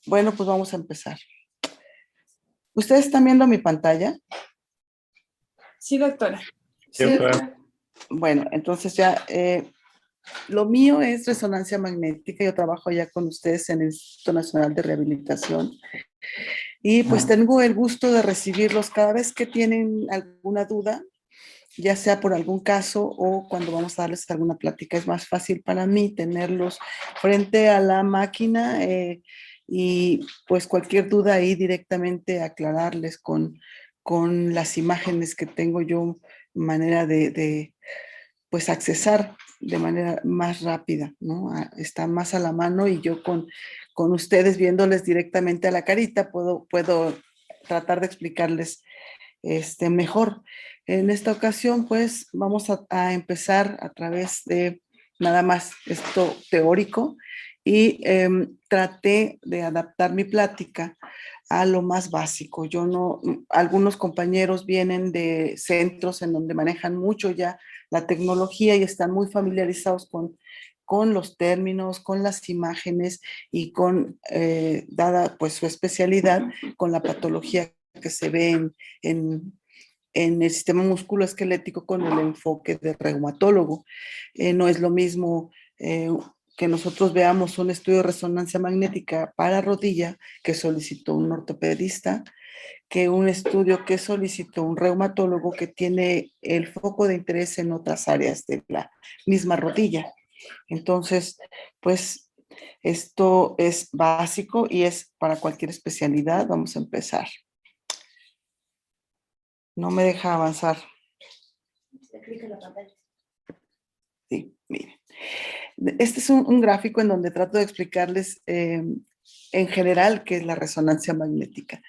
Bueno, pues vamos a empezar. ¿Ustedes están viendo mi pantalla? Sí, doctora. Sí, doctora. Bueno, entonces ya, lo mío es resonancia magnética. Yo trabajo ya con ustedes en el Instituto Nacional de Rehabilitación y pues tengo el gusto de recibirlos cada vez que tienen alguna duda, ya sea por algún caso o cuando vamos a darles alguna plática. Es más fácil para mí tenerlos frente a la máquina y pues cualquier duda ahí directamente aclararles con las imágenes que tengo yo, manera de pues accesar de manera más rápida, ¿no? Está más a la mano y yo con ustedes viéndoles directamente a la carita puedo tratar de explicarles mejor. En esta ocasión, pues, vamos a empezar a través de nada más esto teórico y traté de adaptar mi plática a lo más básico. Yo no, algunos compañeros vienen de centros en donde manejan mucho ya la tecnología y están muy familiarizados con los términos, con las imágenes y dada pues su especialidad, con la patología que se ve en el sistema musculoesquelético con el enfoque de reumatólogo. No es lo mismo que nosotros veamos un estudio de resonancia magnética para rodilla que solicitó un ortopedista, que un estudio que solicitó un reumatólogo que tiene el foco de interés en otras áreas de la misma rodilla. Entonces, pues esto es básico y es para cualquier especialidad. Vamos a empezar. No me deja avanzar. Sí, miren. Este es un gráfico en donde trato de explicarles en general qué es la resonancia magnética.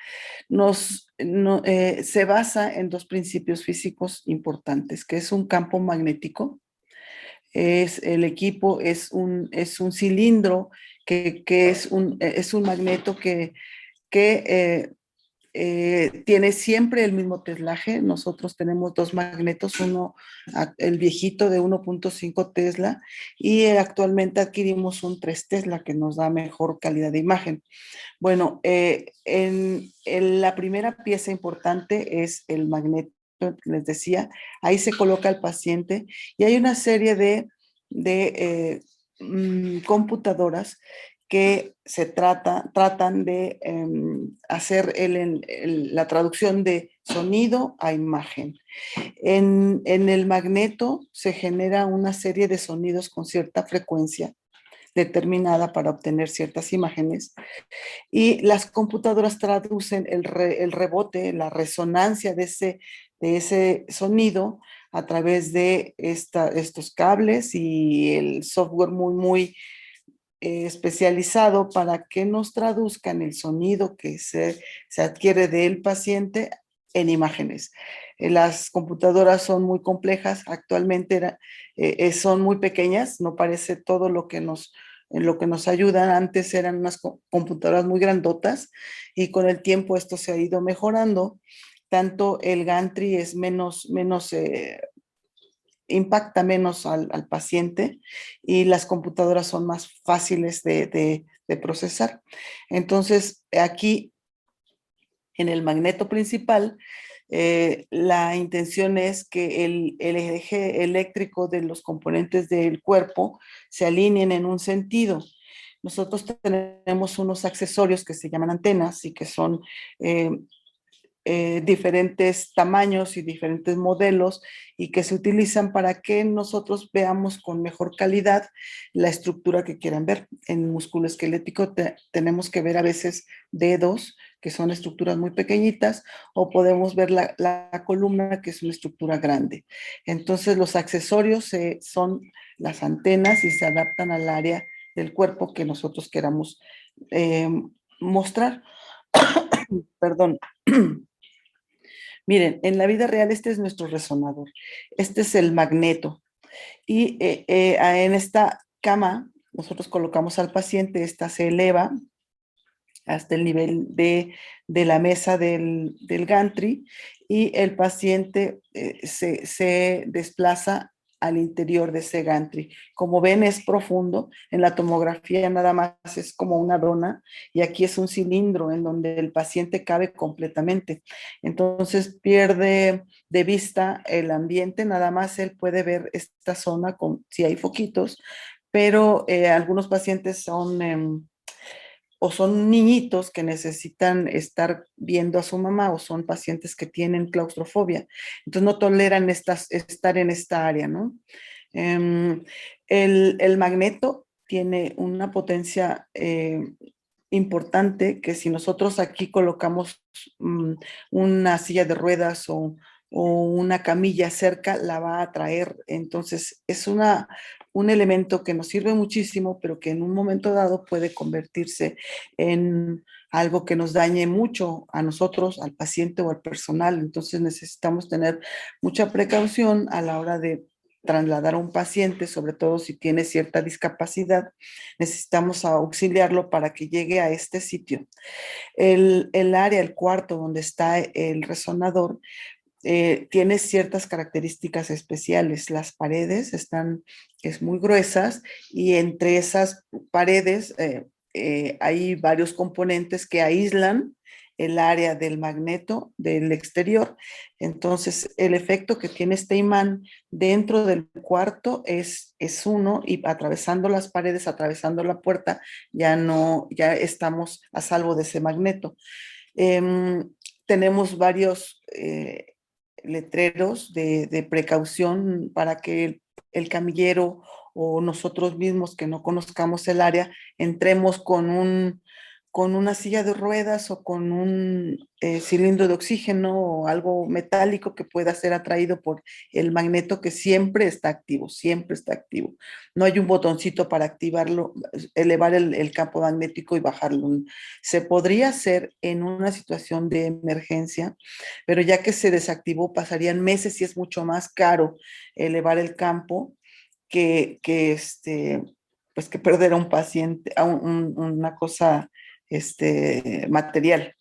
Se basa en dos principios físicos importantes, que es un campo magnético. El equipo es un cilindro que es un magneto que tiene siempre el mismo teslaje. Nosotros tenemos dos magnetos, uno, el viejito de 1.5 Tesla, y actualmente adquirimos un 3 Tesla que nos da mejor calidad de imagen. Bueno, en la primera pieza importante es el magneto, les decía, ahí se coloca el paciente y hay una serie de computadoras que tratan de hacer la traducción de sonido a imagen. En el magneto se genera una serie de sonidos con cierta frecuencia determinada para obtener ciertas imágenes y las computadoras traducen el rebote, la resonancia de ese sonido a través de estos cables y el software muy especializado para que nos traduzcan el sonido que se adquiere del paciente en imágenes. Las computadoras son muy complejas, actualmente son muy pequeñas, no parece todo en lo que nos ayudan. Antes eran unas computadoras muy grandotas y con el tiempo esto se ha ido mejorando. Tanto el gantry es impacta menos al paciente y las computadoras son más fáciles de procesar. Entonces, aquí en el magneto principal, la intención es que el eje eléctrico de los componentes del cuerpo se alineen en un sentido. Nosotros tenemos unos accesorios que se llaman antenas y que son diferentes tamaños y diferentes modelos y que se utilizan para que nosotros veamos con mejor calidad la estructura que quieran ver. En músculo esquelético tenemos que ver a veces dedos, que son estructuras muy pequeñitas, o podemos ver la columna, que es una estructura grande. Entonces los accesorios son las antenas y se adaptan al área del cuerpo que nosotros queramos mostrar. Perdón. Miren, en la vida real este es nuestro resonador, este es el magneto y en esta cama nosotros colocamos al paciente, esta se eleva hasta el nivel de la mesa del gantry y el paciente se desplaza al interior de ese gantry. Como ven, es profundo. En la tomografía nada más es como una dona y aquí es un cilindro en donde el paciente cabe completamente. Entonces pierde de vista el ambiente, nada más él puede ver esta zona con, si hay foquitos, pero algunos pacientes son o son niñitos que necesitan estar viendo a su mamá o son pacientes que tienen claustrofobia. Entonces no toleran estar en esta área, ¿no? Um, el magneto tiene una potencia importante que si nosotros aquí colocamos una silla de ruedas o una camilla cerca, la va a atraer. Entonces, es un elemento que nos sirve muchísimo, pero que en un momento dado puede convertirse en algo que nos dañe mucho a nosotros, al paciente o al personal. Entonces, necesitamos tener mucha precaución a la hora de trasladar a un paciente, sobre todo si tiene cierta discapacidad, necesitamos auxiliarlo para que llegue a este sitio. El área, el cuarto donde está el resonador, tiene ciertas características especiales. Las paredes están, es muy gruesas y entre esas paredes hay varios componentes que aíslan el área del magneto del exterior. Entonces, el efecto que tiene este imán dentro del cuarto es uno y atravesando las paredes, atravesando la puerta, ya estamos a salvo de ese magneto. Tenemos varios letreros de precaución para que el camillero o nosotros mismos que no conozcamos el área entremos con una silla de ruedas o con un cilindro de oxígeno o algo metálico que pueda ser atraído por el magneto que siempre está activo, siempre está activo. No hay un botoncito para activarlo, elevar el campo magnético y bajarlo. Se podría hacer en una situación de emergencia, pero ya que se desactivó pasarían meses y es mucho más caro elevar el campo que pues que perder a un paciente, una cosa material.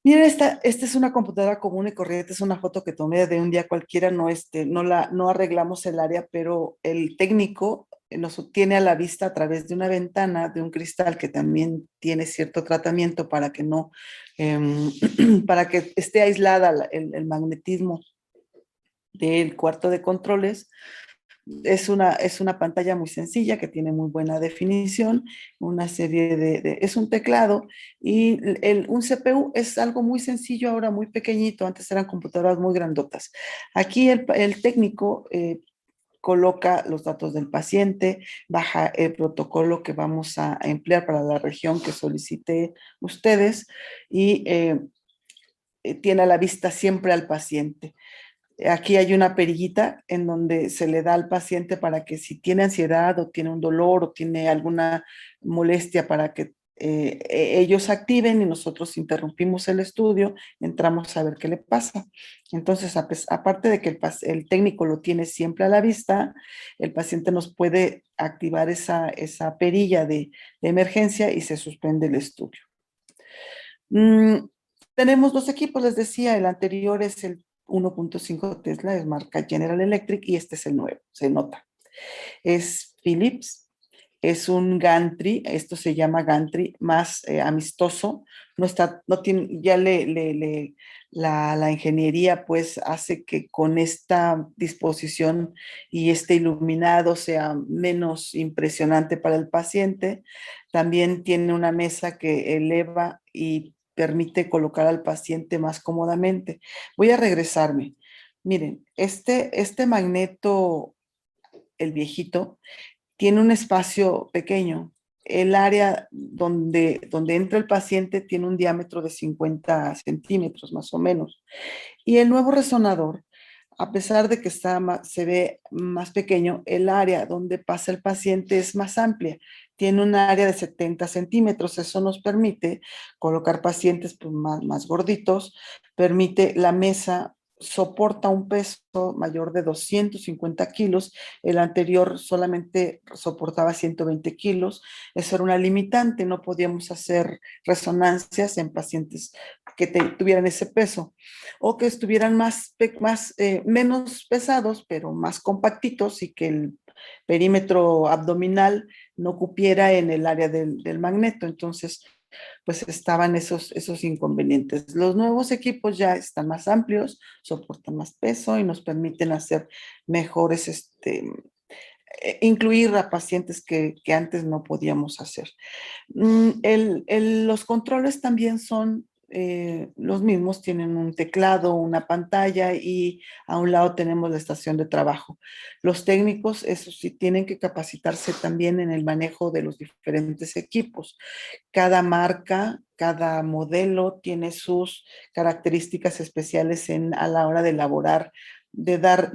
Miren, esta es una computadora común y corriente, es una foto que tomé de un día cualquiera, no arreglamos el área, pero el técnico nos tiene a la vista a través de una ventana, de un cristal que también tiene cierto tratamiento para que no, para que esté aislada el magnetismo del cuarto de controles. Es una pantalla muy sencilla que tiene muy buena definición, una serie es un teclado y un CPU es algo muy sencillo ahora, muy pequeñito, antes eran computadoras muy grandotas. Aquí el técnico coloca los datos del paciente, baja el protocolo que vamos a emplear para la región que solicite ustedes y tiene a la vista siempre al paciente. Aquí hay una perillita en donde se le da al paciente para que si tiene ansiedad o tiene un dolor o tiene alguna molestia para que ellos activen y nosotros interrumpimos el estudio, entramos a ver qué le pasa. Entonces, aparte de que el técnico lo tiene siempre a la vista, el paciente nos puede activar esa perilla de emergencia y se suspende el estudio. Tenemos dos equipos, les decía, el anterior es el 1.5 Tesla, es marca General Electric y este es el nuevo, se nota. Es Philips, es un gantry, esto se llama gantry más amistoso, no tiene, la ingeniería pues hace que con esta disposición y este iluminado sea menos impresionante para el paciente. También tiene una mesa que eleva y permite colocar al paciente más cómodamente. Voy a regresarme. Miren, este magneto, el viejito, tiene un espacio pequeño. El área donde entra el paciente tiene un diámetro de 50 centímetros más o menos. Y el nuevo resonador, a pesar de que se ve más pequeño, el área donde pasa el paciente es más amplia. Tiene un área de 70 centímetros. Eso nos permite colocar pacientes pues, más gorditos, permite la mesa soporta un peso mayor de 250 kilos, el anterior solamente soportaba 120 kilos, eso era una limitante, no podíamos hacer resonancias en pacientes tuvieran ese peso, o que estuvieran menos pesados, pero más compactitos y que el perímetro abdominal no cupiera en el área del magneto. Entonces, pues estaban esos inconvenientes. Los nuevos equipos ya están más amplios, soportan más peso y nos permiten hacer mejores, incluir a pacientes que antes no podíamos hacer. Los controles también son los mismos, tienen un teclado, una pantalla y a un lado tenemos la estación de trabajo. Los técnicos, eso sí, tienen que capacitarse también en el manejo de los diferentes equipos. Cada marca, cada modelo tiene sus características especiales a la hora de elaborar, de dar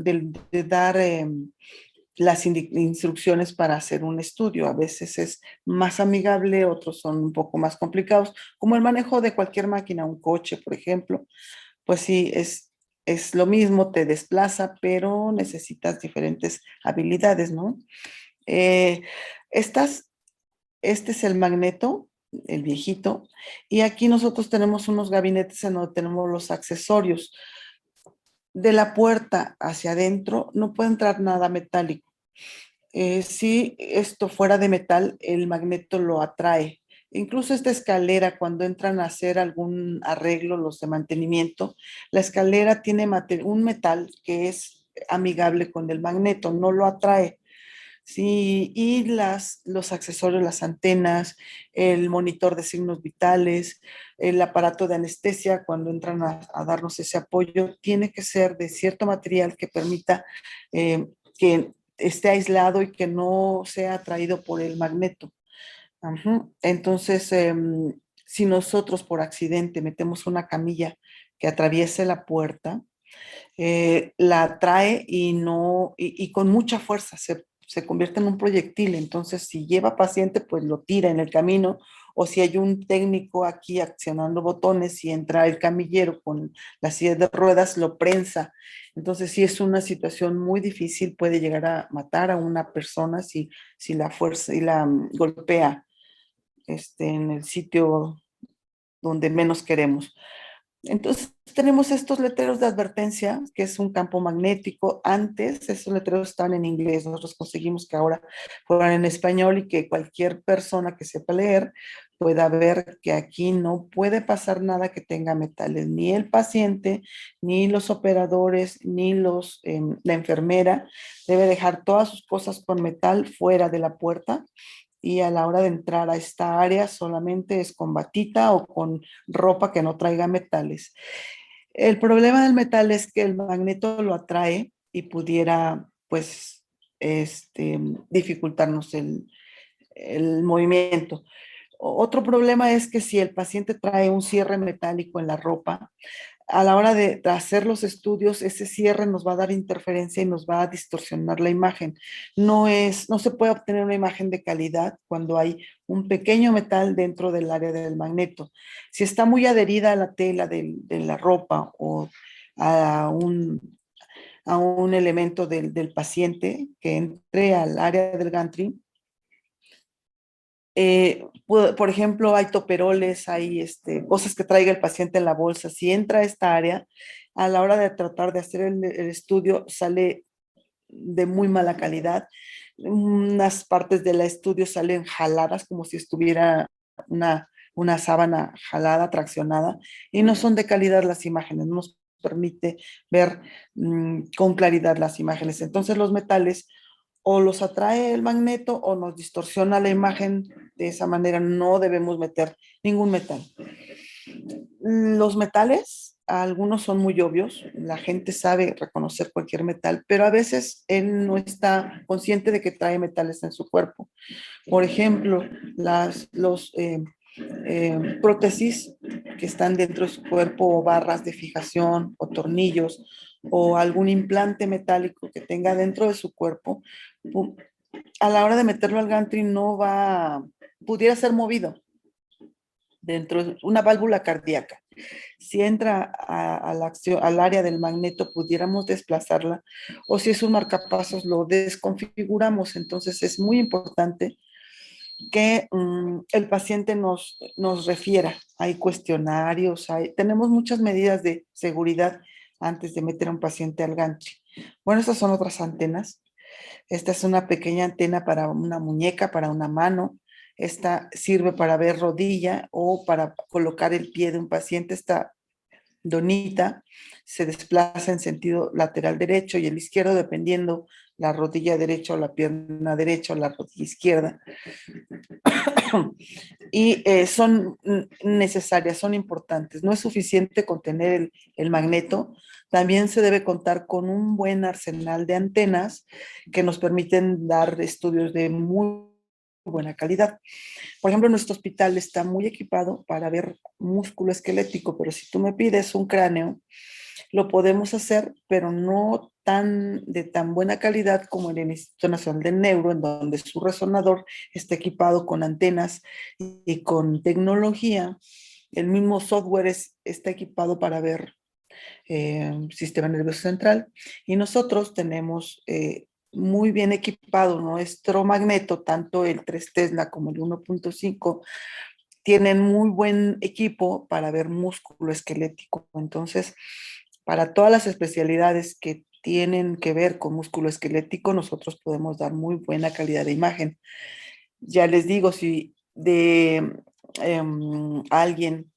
las instrucciones para hacer un estudio. A veces es más amigable, otros son un poco más complicados, como el manejo de cualquier máquina, un coche, por ejemplo. Pues sí, es lo mismo, te desplaza, pero necesitas diferentes habilidades, ¿no? Eh, estas, este es el magneto, el viejito, y aquí nosotros tenemos unos gabinetes en donde tenemos los accesorios. De la puerta hacia adentro no puede entrar nada metálico. Si esto fuera de metal, el magneto lo atrae. Incluso esta escalera, cuando entran a hacer algún arreglo, los de mantenimiento, la escalera tiene un metal que es amigable con el magneto, no lo atrae. Sí, y los accesorios, las antenas, el monitor de signos vitales, el aparato de anestesia, cuando entran a darnos ese apoyo, tiene que ser de cierto material que permita que esté aislado y que no sea atraído por el magneto. Ajá. Entonces, si nosotros por accidente metemos una camilla que atraviese la puerta, la atrae y no, y con mucha fuerza se convierte en un proyectil. Entonces, si lleva paciente, pues lo tira en el camino, o si hay un técnico aquí accionando botones y entra el camillero con la silla de ruedas, lo prensa. Entonces, sí es una situación muy difícil, puede llegar a matar a una persona si la fuerza y la golpea en el sitio donde menos queremos. Entonces tenemos estos letreros de advertencia, que es un campo magnético. Antes esos letreros estaban en inglés, nosotros conseguimos que ahora fueran en español y que cualquier persona que sepa leer pueda ver que aquí no puede pasar nada que tenga metales, ni el paciente, ni los operadores, ni la enfermera. Debe dejar todas sus cosas con metal fuera de la puerta y a la hora de entrar a esta área solamente es con batita o con ropa que no traiga metales. El problema del metal es que el magneto lo atrae y pudiera, pues, dificultarnos el movimiento. Otro problema es que si el paciente trae un cierre metálico en la ropa, a la hora de hacer los estudios, ese cierre nos va a dar interferencia y nos va a distorsionar la imagen. No se puede obtener una imagen de calidad cuando hay un pequeño metal dentro del área del magneto. Si está muy adherida a la tela de la ropa o a un elemento del paciente que entre al área del gantry, por ejemplo, hay toperoles, hay cosas que traiga el paciente en la bolsa. Si entra a esta área, a la hora de tratar de hacer el estudio, sale de muy mala calidad. Unas partes del estudio salen jaladas como si estuviera una sábana jalada, traccionada, y no son de calidad las imágenes, no nos permite ver con claridad las imágenes. Entonces los metales o los atrae el magneto o nos distorsiona la imagen. De esa manera no debemos meter ningún metal. Los metales, algunos son muy obvios, la gente sabe reconocer cualquier metal, pero a veces él no está consciente de que trae metales en su cuerpo. Por ejemplo, los prótesis que están dentro de su cuerpo, o barras de fijación, o tornillos, o algún implante metálico que tenga dentro de su cuerpo, a la hora de meterlo al gantry pudiera ser movido dentro de una válvula cardíaca. Si entra al área del magneto, pudiéramos desplazarla, o si es un marcapasos, lo desconfiguramos. Entonces es muy importante que el paciente nos refiera. Hay cuestionarios, tenemos muchas medidas de seguridad antes de meter a un paciente al ganche. Bueno, estas son otras antenas. Esta es una pequeña antena para una muñeca, para una mano. Esta sirve para ver rodilla o para colocar el pie de un paciente. Esta donita se desplaza en sentido lateral derecho y el izquierdo, dependiendo la rodilla derecha o la pierna derecha o la rodilla izquierda. Y son necesarias, son importantes. No es suficiente con tener el magneto, también se debe contar con un buen arsenal de antenas que nos permiten dar estudios de muy buena calidad. Por ejemplo, nuestro hospital está muy equipado para ver músculo esquelético, pero si tú me pides un cráneo, lo podemos hacer, pero no de tan buena calidad como en el Instituto Nacional del Neuro, en donde su resonador está equipado con antenas y con tecnología. El mismo software está equipado para ver sistema nervioso central, y nosotros tenemos muy bien equipado nuestro magneto, tanto el 3 Tesla como el 1.5 tienen muy buen equipo para ver músculo esquelético. Entonces, para todas las especialidades que tienen que ver con músculo esquelético, nosotros podemos dar muy buena calidad de imagen. Ya les digo, si alguien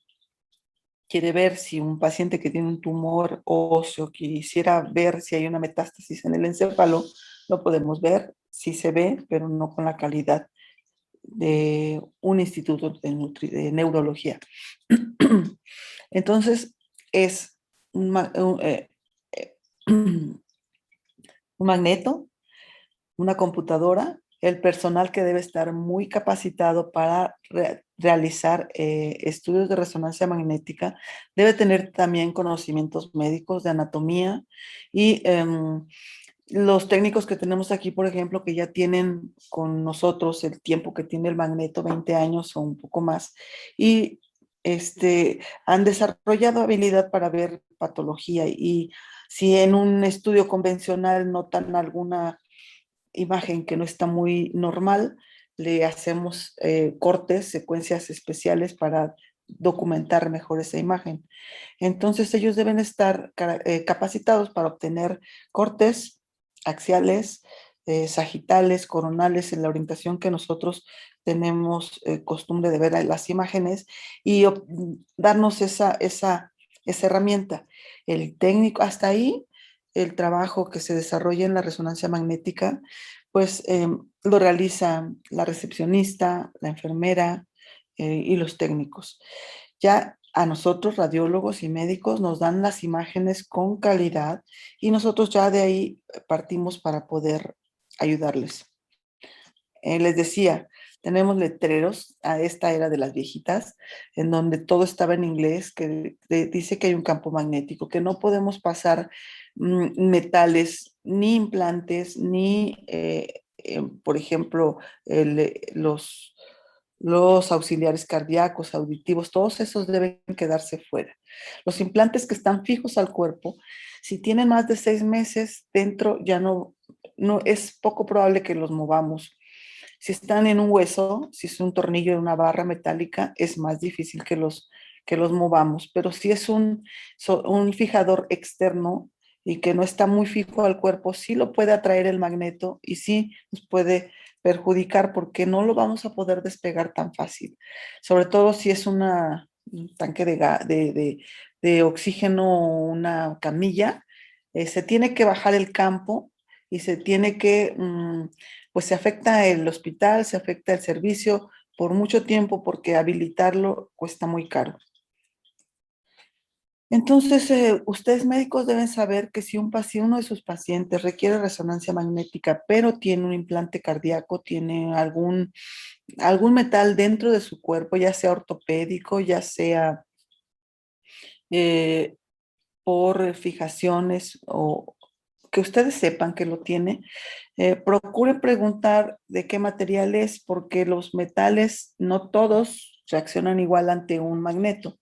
quiere ver si un paciente que tiene un tumor óseo quisiera ver si hay una metástasis en el encéfalo, lo podemos ver, sí se ve, pero no con la calidad de un instituto de neurología. Entonces, es un magneto, una computadora, el personal que debe estar muy capacitado para realizar estudios de resonancia magnética, debe tener también conocimientos médicos de anatomía y los técnicos que tenemos aquí, por ejemplo, que ya tienen con nosotros el tiempo que tiene el magneto, 20 años o un poco más, y han desarrollado habilidad para ver patología, y si en un estudio convencional notan alguna imagen que no está muy normal, le hacemos cortes, secuencias especiales para documentar mejor esa imagen. Entonces ellos deben estar capacitados para obtener cortes axiales, sagitales, coronales, en la orientación que nosotros tenemos costumbre de ver en las imágenes, y darnos esa herramienta. El técnico, hasta ahí, el trabajo que se desarrolla en la resonancia magnética, pues lo realiza la recepcionista, la enfermera y los técnicos. Ya a nosotros, radiólogos y médicos, nos dan las imágenes con calidad y nosotros ya de ahí partimos para poder ayudarles. Les decía, tenemos letreros, a esta era de las viejitas, en donde todo estaba en inglés, que dice que hay un campo magnético, que no podemos pasar metales, ni implantes, ni, por ejemplo, los auxiliares cardíacos, auditivos, todos esos deben quedarse fuera. Los implantes que están fijos al cuerpo, si tienen más de 6 meses dentro, ya no es poco probable que los movamos. Si están en un hueso, si es un tornillo de una barra metálica, es más difícil que los movamos. Pero si es un fijador externo y que no está muy fijo al cuerpo, sí lo puede atraer el magneto y sí nos puede perjudicar, porque no lo vamos a poder despegar tan fácil. Sobre todo si es un tanque de oxígeno o una camilla, se tiene que bajar el campo y se tiene que pues se afecta el hospital, se afecta el servicio por mucho tiempo, porque habilitarlo cuesta muy caro. Entonces, ustedes médicos deben saber que si uno de sus pacientes requiere resonancia magnética, pero tiene un implante cardíaco, tiene algún metal dentro de su cuerpo, ya sea ortopédico, ya sea eh, por fijaciones, o que ustedes sepan que lo tiene, procuren preguntar de qué material es, porque los metales no todos reaccionan igual ante un magneto.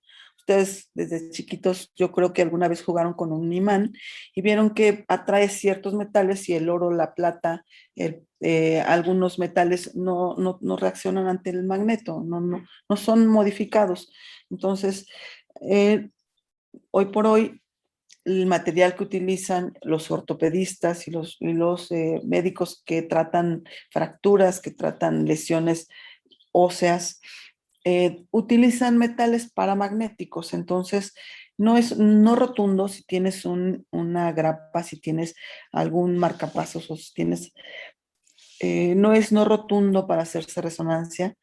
ustedes desde chiquitos, yo creo que alguna vez jugaron con un imán y vieron que atrae ciertos metales y el oro, la plata, algunos metales no reaccionan ante el magneto, no son modificados. Entonces, hoy por hoy, el material que utilizan los ortopedistas y los médicos que tratan fracturas, que tratan lesiones óseas, utilizan metales paramagnéticos. Entonces, no rotundo si tienes una grapa, si tienes algún marcapasos o si tienes, no es no rotundo para hacerse resonancia.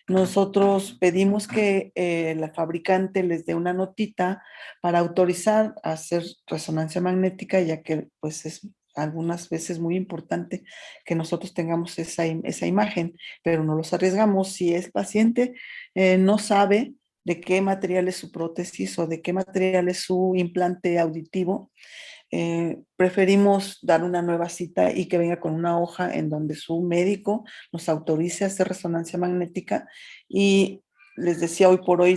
Nosotros pedimos que la fabricante les dé una notita para autorizar a hacer resonancia magnética, ya que pues es algunas veces muy importante que nosotros tengamos esa imagen, pero no los arriesgamos. Si el paciente no sabe de qué material es su prótesis o de qué material es su implante auditivo, preferimos dar una nueva cita y que venga con una hoja en donde su médico nos autorice a hacer resonancia magnética. Y les decía, hoy por hoy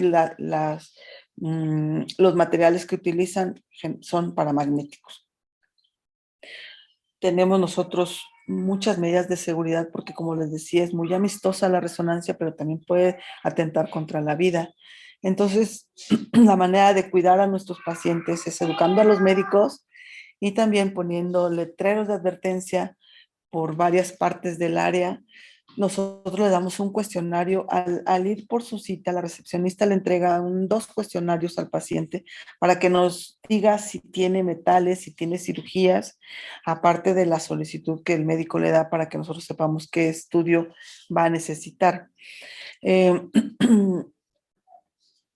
los materiales que utilizan son paramagnéticos. Tenemos nosotros muchas medidas de seguridad porque, como les decía, es muy amistosa la resonancia, pero también puede atentar contra la vida. Entonces, la manera de cuidar a nuestros pacientes es educando a los médicos y también poniendo letreros de advertencia por varias partes del área. Nosotros le damos un cuestionario al ir por su cita, la recepcionista le entrega dos cuestionarios al paciente para que nos diga si tiene metales, si tiene cirugías, aparte de la solicitud que el médico le da para que nosotros sepamos qué estudio va a necesitar. Eh,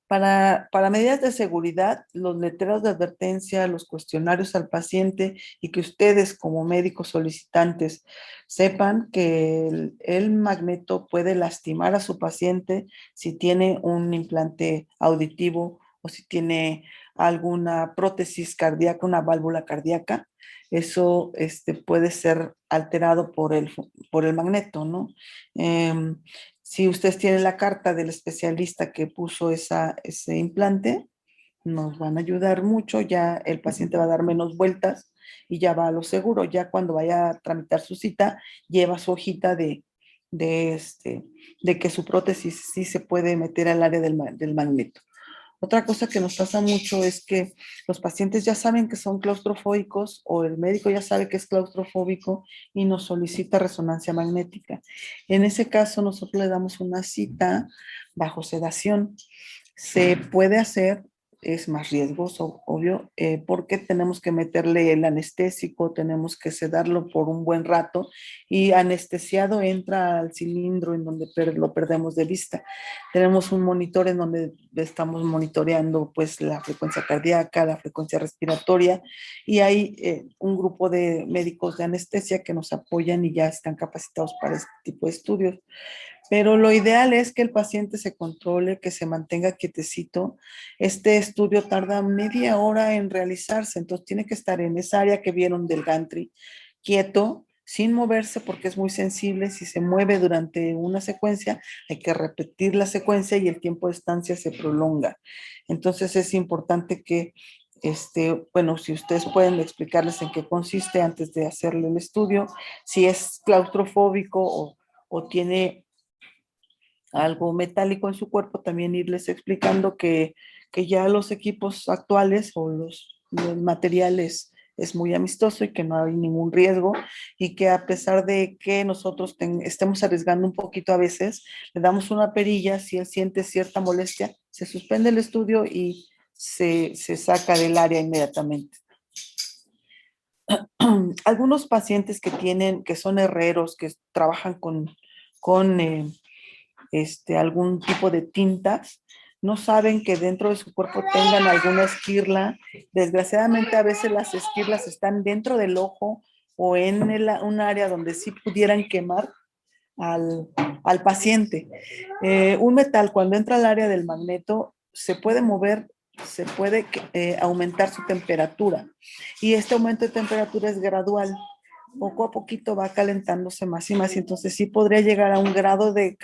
Para medidas de seguridad, los letreros de advertencia, los cuestionarios al paciente y que ustedes como médicos solicitantes sepan que el magneto puede lastimar a su paciente si tiene un implante auditivo o si tiene alguna prótesis cardíaca, una válvula cardíaca. Eso puede ser alterado por el magneto, ¿no? Si ustedes tienen la carta del especialista que puso ese implante, nos van a ayudar mucho, ya el paciente va a dar menos vueltas y ya va a lo seguro. Ya cuando vaya a tramitar su cita, lleva su hojita de, este, de que su prótesis sí se puede meter al área del magneto. Otra cosa que nos pasa mucho es que los pacientes ya saben que son claustrofóbicos o el médico ya sabe que es claustrofóbico y nos solicita resonancia magnética. En ese caso, nosotros le damos una cita bajo sedación. Se puede hacer, es más riesgoso, obvio, porque tenemos que meterle el anestésico, tenemos que sedarlo por un buen rato y anestesiado entra al cilindro en donde lo perdemos de vista. Tenemos un monitor en donde estamos monitoreando pues la frecuencia cardíaca, la frecuencia respiratoria y hay un grupo de médicos de anestesia que nos apoyan y ya están capacitados para este tipo de estudios. Pero lo ideal es que el paciente se controle, que se mantenga quietecito. Este estudio tarda media hora en realizarse, entonces tiene que estar en esa área que vieron del gantry, quieto, sin moverse porque es muy sensible. Si se mueve durante una secuencia, hay que repetir la secuencia y el tiempo de estancia se prolonga. Entonces es importante que, bueno, si ustedes pueden explicarles en qué consiste antes de hacerle el estudio, si es claustrofóbico o tiene algo metálico en su cuerpo, también irles explicando que ya los equipos actuales o los materiales es muy amistoso y que no hay ningún riesgo y que a pesar de que nosotros estemos arriesgando un poquito a veces, le damos una perilla, si él siente cierta molestia, se suspende el estudio y se saca del área inmediatamente. Algunos pacientes que son herreros, que trabajan con algún tipo de tintas, no saben que dentro de su cuerpo tengan alguna esquirla. Desgraciadamente a veces las esquirlas están dentro del ojo o en un área donde sí pudieran quemar al paciente. Un metal cuando entra al área del magneto se puede mover, se puede aumentar su temperatura y este aumento de temperatura es gradual, poco a poquito va calentándose más y más, y entonces sí podría llegar a un grado de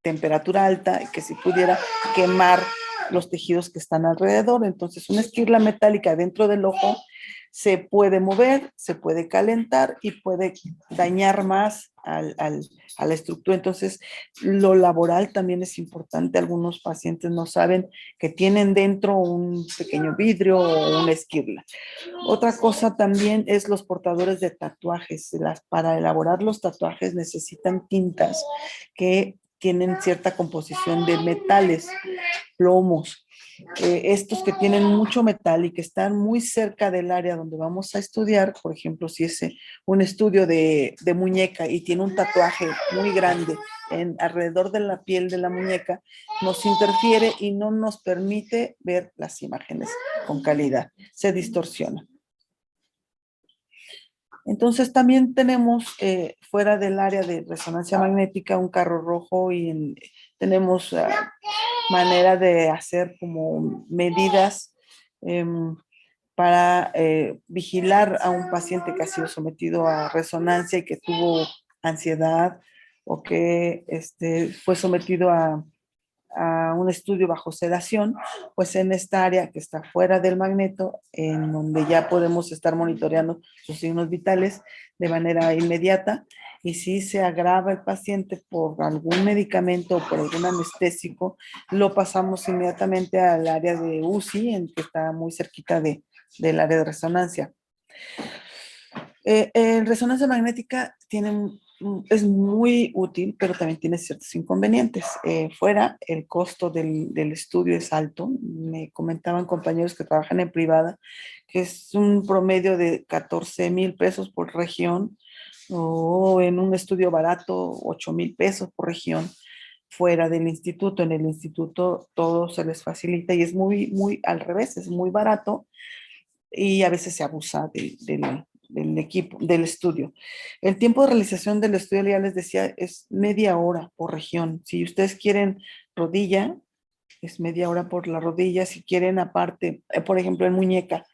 temperatura alta y que sí pudiera quemar los tejidos que están alrededor. Entonces, una esquirla metálica dentro del ojo se puede mover, se puede calentar y puede dañar más a la estructura. Entonces, lo laboral también es importante. Algunos pacientes no saben que tienen dentro un pequeño vidrio o una esquirla. Otra cosa también es los portadores de tatuajes. Para elaborar los tatuajes necesitan tintas que tienen cierta composición de metales, plomos. Estos que tienen mucho metal y que están muy cerca del área donde vamos a estudiar, por ejemplo, si es un estudio de muñeca y tiene un tatuaje muy grande alrededor de la piel de la muñeca, nos interfiere y no nos permite ver las imágenes con calidad, se distorsiona. Entonces también tenemos fuera del área de resonancia magnética un carro rojo y tenemos manera de hacer como medidas para vigilar a un paciente que ha sido sometido a resonancia y que tuvo ansiedad o que fue sometido a un estudio bajo sedación, pues en esta área que está fuera del magneto, en donde ya podemos estar monitoreando sus signos vitales de manera inmediata, y si se agrava el paciente por algún medicamento o por algún anestésico, lo pasamos inmediatamente al área de UCI, que está muy cerquita del área de resonancia. En resonancia magnética es muy útil, pero también tiene ciertos inconvenientes. Fuera, el costo del estudio es alto. Me comentaban compañeros que trabajan en privada que es un promedio de 14,000 pesos por región, o en un estudio barato, 8,000 pesos por región. Fuera del instituto, en el instituto todo se les facilita y es muy al revés, es muy barato y a veces se abusa del equipo, del estudio. El tiempo de realización del estudio, ya les decía, es media hora por región. Si ustedes quieren rodilla, es media hora por la rodilla. Si quieren aparte, por ejemplo, en muñeca,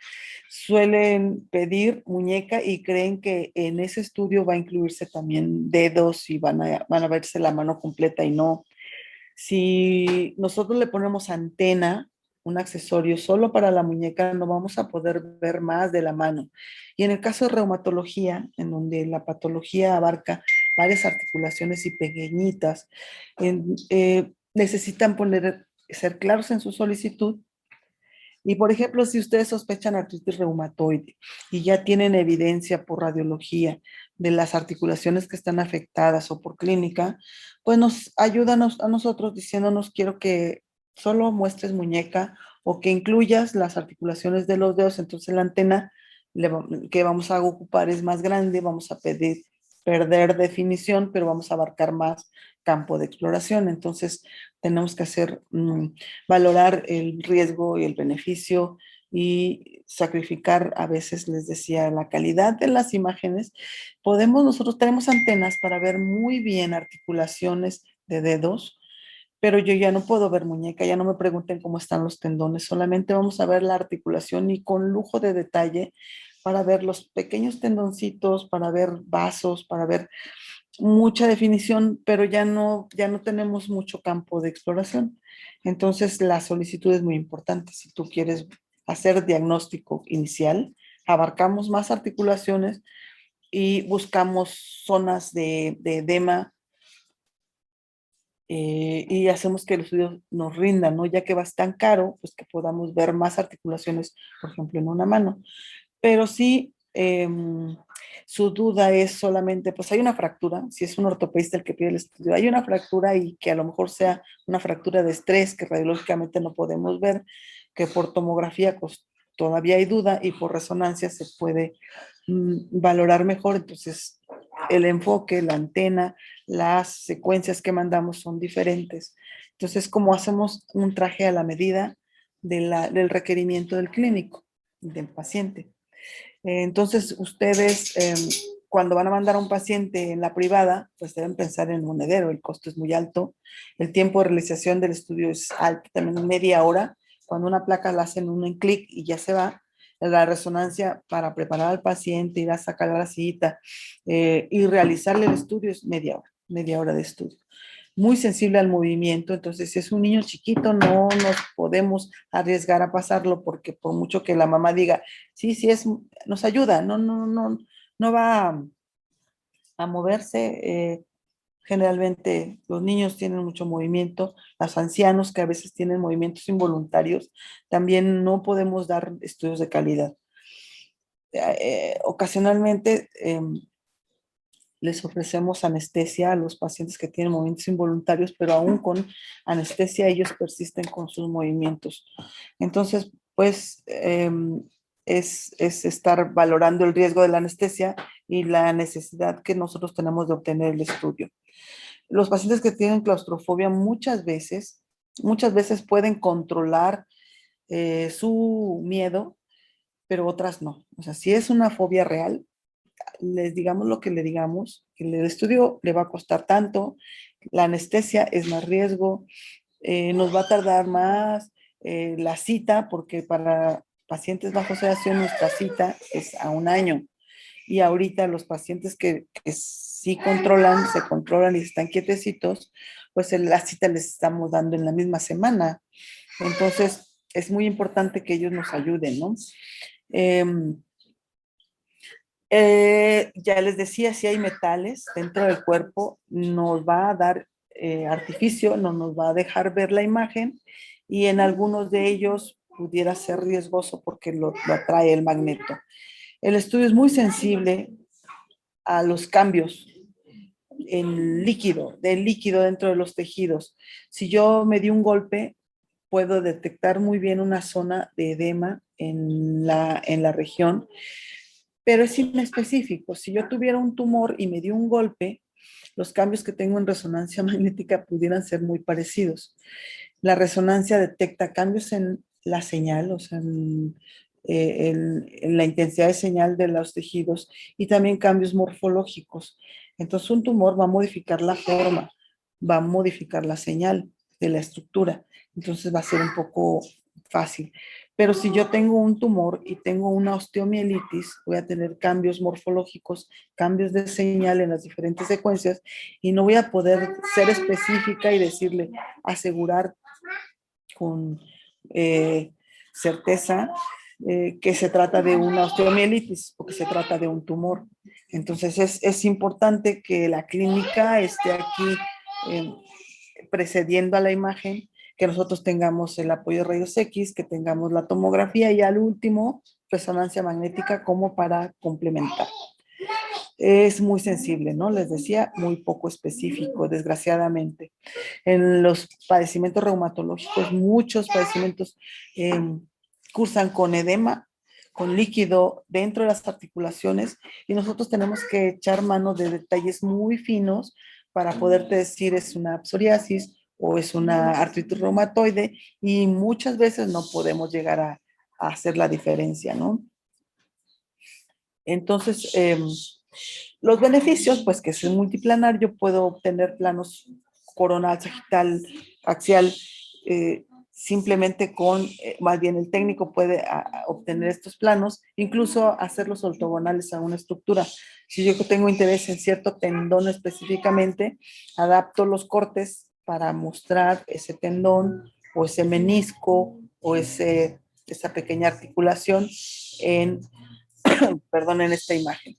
suelen pedir muñeca y creen que en ese estudio va a incluirse también dedos y van a verse la mano completa y no. Si nosotros le ponemos antena, un accesorio solo para la muñeca, no vamos a poder ver más de la mano. Y en el caso de reumatología, en donde la patología abarca varias articulaciones y pequeñitas, necesitan ser claros en su solicitud. Y por ejemplo, si ustedes sospechan artritis reumatoide y ya tienen evidencia por radiología de las articulaciones que están afectadas o por clínica, pues nos ayudan a nosotros diciéndonos: quiero que solo muestres muñeca o que incluyas las articulaciones de los dedos. Entonces la antena que vamos a ocupar es más grande, vamos a perder definición, pero vamos a abarcar más campo de exploración. Entonces tenemos que valorar el riesgo y el beneficio y sacrificar a veces, les decía, la calidad de las imágenes. Nosotros tenemos antenas para ver muy bien articulaciones de dedos, pero yo ya no puedo ver muñeca. Ya no me pregunten cómo están los tendones, solamente vamos a ver la articulación y con lujo de detalle para ver los pequeños tendoncitos, para ver vasos, para ver mucha definición, pero ya no tenemos mucho campo de exploración. Entonces, la solicitud es muy importante. Si tú quieres hacer diagnóstico inicial, abarcamos más articulaciones y buscamos zonas de edema, y hacemos que el estudio nos rinda, ¿no? Ya que va tan caro, pues que podamos ver más articulaciones, por ejemplo, en una mano. Pero sí, su duda es solamente, pues hay una fractura, si es un ortopedista el que pide el estudio, hay una fractura y que a lo mejor sea una fractura de estrés que radiológicamente no podemos ver, que por tomografía pues todavía hay duda y por resonancia se puede valorar mejor. Entonces, el enfoque, la antena, las secuencias que mandamos son diferentes. Entonces, como hacemos un traje a la medida del requerimiento del clínico, del paciente. Entonces, ustedes, cuando van a mandar a un paciente en la privada, pues deben pensar en monedero. El costo es muy alto. El tiempo de realización del estudio es alto, también media hora. Cuando una placa la hacen un clic y ya se va. La resonancia para preparar al paciente, ir a sacar la cita y realizarle el estudio es media hora de estudio. muy sensible al movimiento, entonces si es un niño chiquito no nos podemos arriesgar a pasarlo porque por mucho que la mamá diga, sí, sí es, nos ayuda, no va a moverse. Generalmente los niños tienen mucho movimiento, los ancianos que a veces tienen movimientos involuntarios, también no podemos dar estudios de calidad. Ocasionalmente les ofrecemos anestesia a los pacientes que tienen movimientos involuntarios, pero aún con anestesia ellos persisten con sus movimientos. Entonces, pues es estar valorando el riesgo de la anestesia y la necesidad que nosotros tenemos de obtener el estudio. Los pacientes que tienen claustrofobia muchas veces pueden controlar su miedo, pero otras no. O sea, si es una fobia real, les digamos lo que le digamos, que el estudio le va a costar tanto, la anestesia es más riesgo, nos va a tardar más la cita, porque para pacientes bajo sedación nuestra cita es a 1 año. Y ahorita los pacientes que sí controlan, se controlan y están quietecitos, pues la cita les estamos dando en la misma semana. Entonces, es muy importante que ellos nos ayuden, ¿no? Eh, ya les decía, si hay metales dentro del cuerpo, nos va a dar artificio, no nos va a dejar ver la imagen y en algunos de ellos pudiera ser riesgoso porque lo atrae el magneto. El estudio es muy sensible a los cambios del líquido dentro de los tejidos. Si yo me di un golpe, puedo detectar muy bien una zona de edema en la región, pero es inespecífico. Si yo tuviera un tumor y me dio un golpe, los cambios que tengo en resonancia magnética pudieran ser muy parecidos. La resonancia detecta cambios en la señal, o sea, en la intensidad de señal de los tejidos y también cambios morfológicos. Entonces, un tumor va a modificar la forma, va a modificar la señal de la estructura. Entonces, va a ser un poco fácil. Pero si yo tengo un tumor y tengo una osteomielitis, voy a tener cambios morfológicos, cambios de señal en las diferentes secuencias y no voy a poder ser específica y decirle, asegurar con certeza que se trata de una osteomielitis o que se trata de un tumor. Entonces es importante que la clínica esté aquí eh, precediendo a la imagen, que nosotros tengamos el apoyo de rayos X, que tengamos la tomografía y al último resonancia magnética como para complementar. Es muy sensible, ¿no? Les decía, muy poco específico, desgraciadamente. En los padecimientos reumatológicos, muchos padecimientos cursan con edema, con líquido dentro de las articulaciones y nosotros tenemos que echar mano de detalles muy finos para poderte decir es una psoriasis o es una artritis reumatoide y muchas veces no podemos llegar a hacer la diferencia, ¿no? Entonces, los beneficios, pues que es multiplanar, yo puedo obtener planos coronal, sagital, axial, simplemente más bien el técnico puede obtener estos planos, incluso hacerlos ortogonales a una estructura. Si yo tengo interés en cierto tendón específicamente, adapto los cortes para mostrar ese tendón o ese menisco o esa pequeña articulación en, perdón, en esta imagen.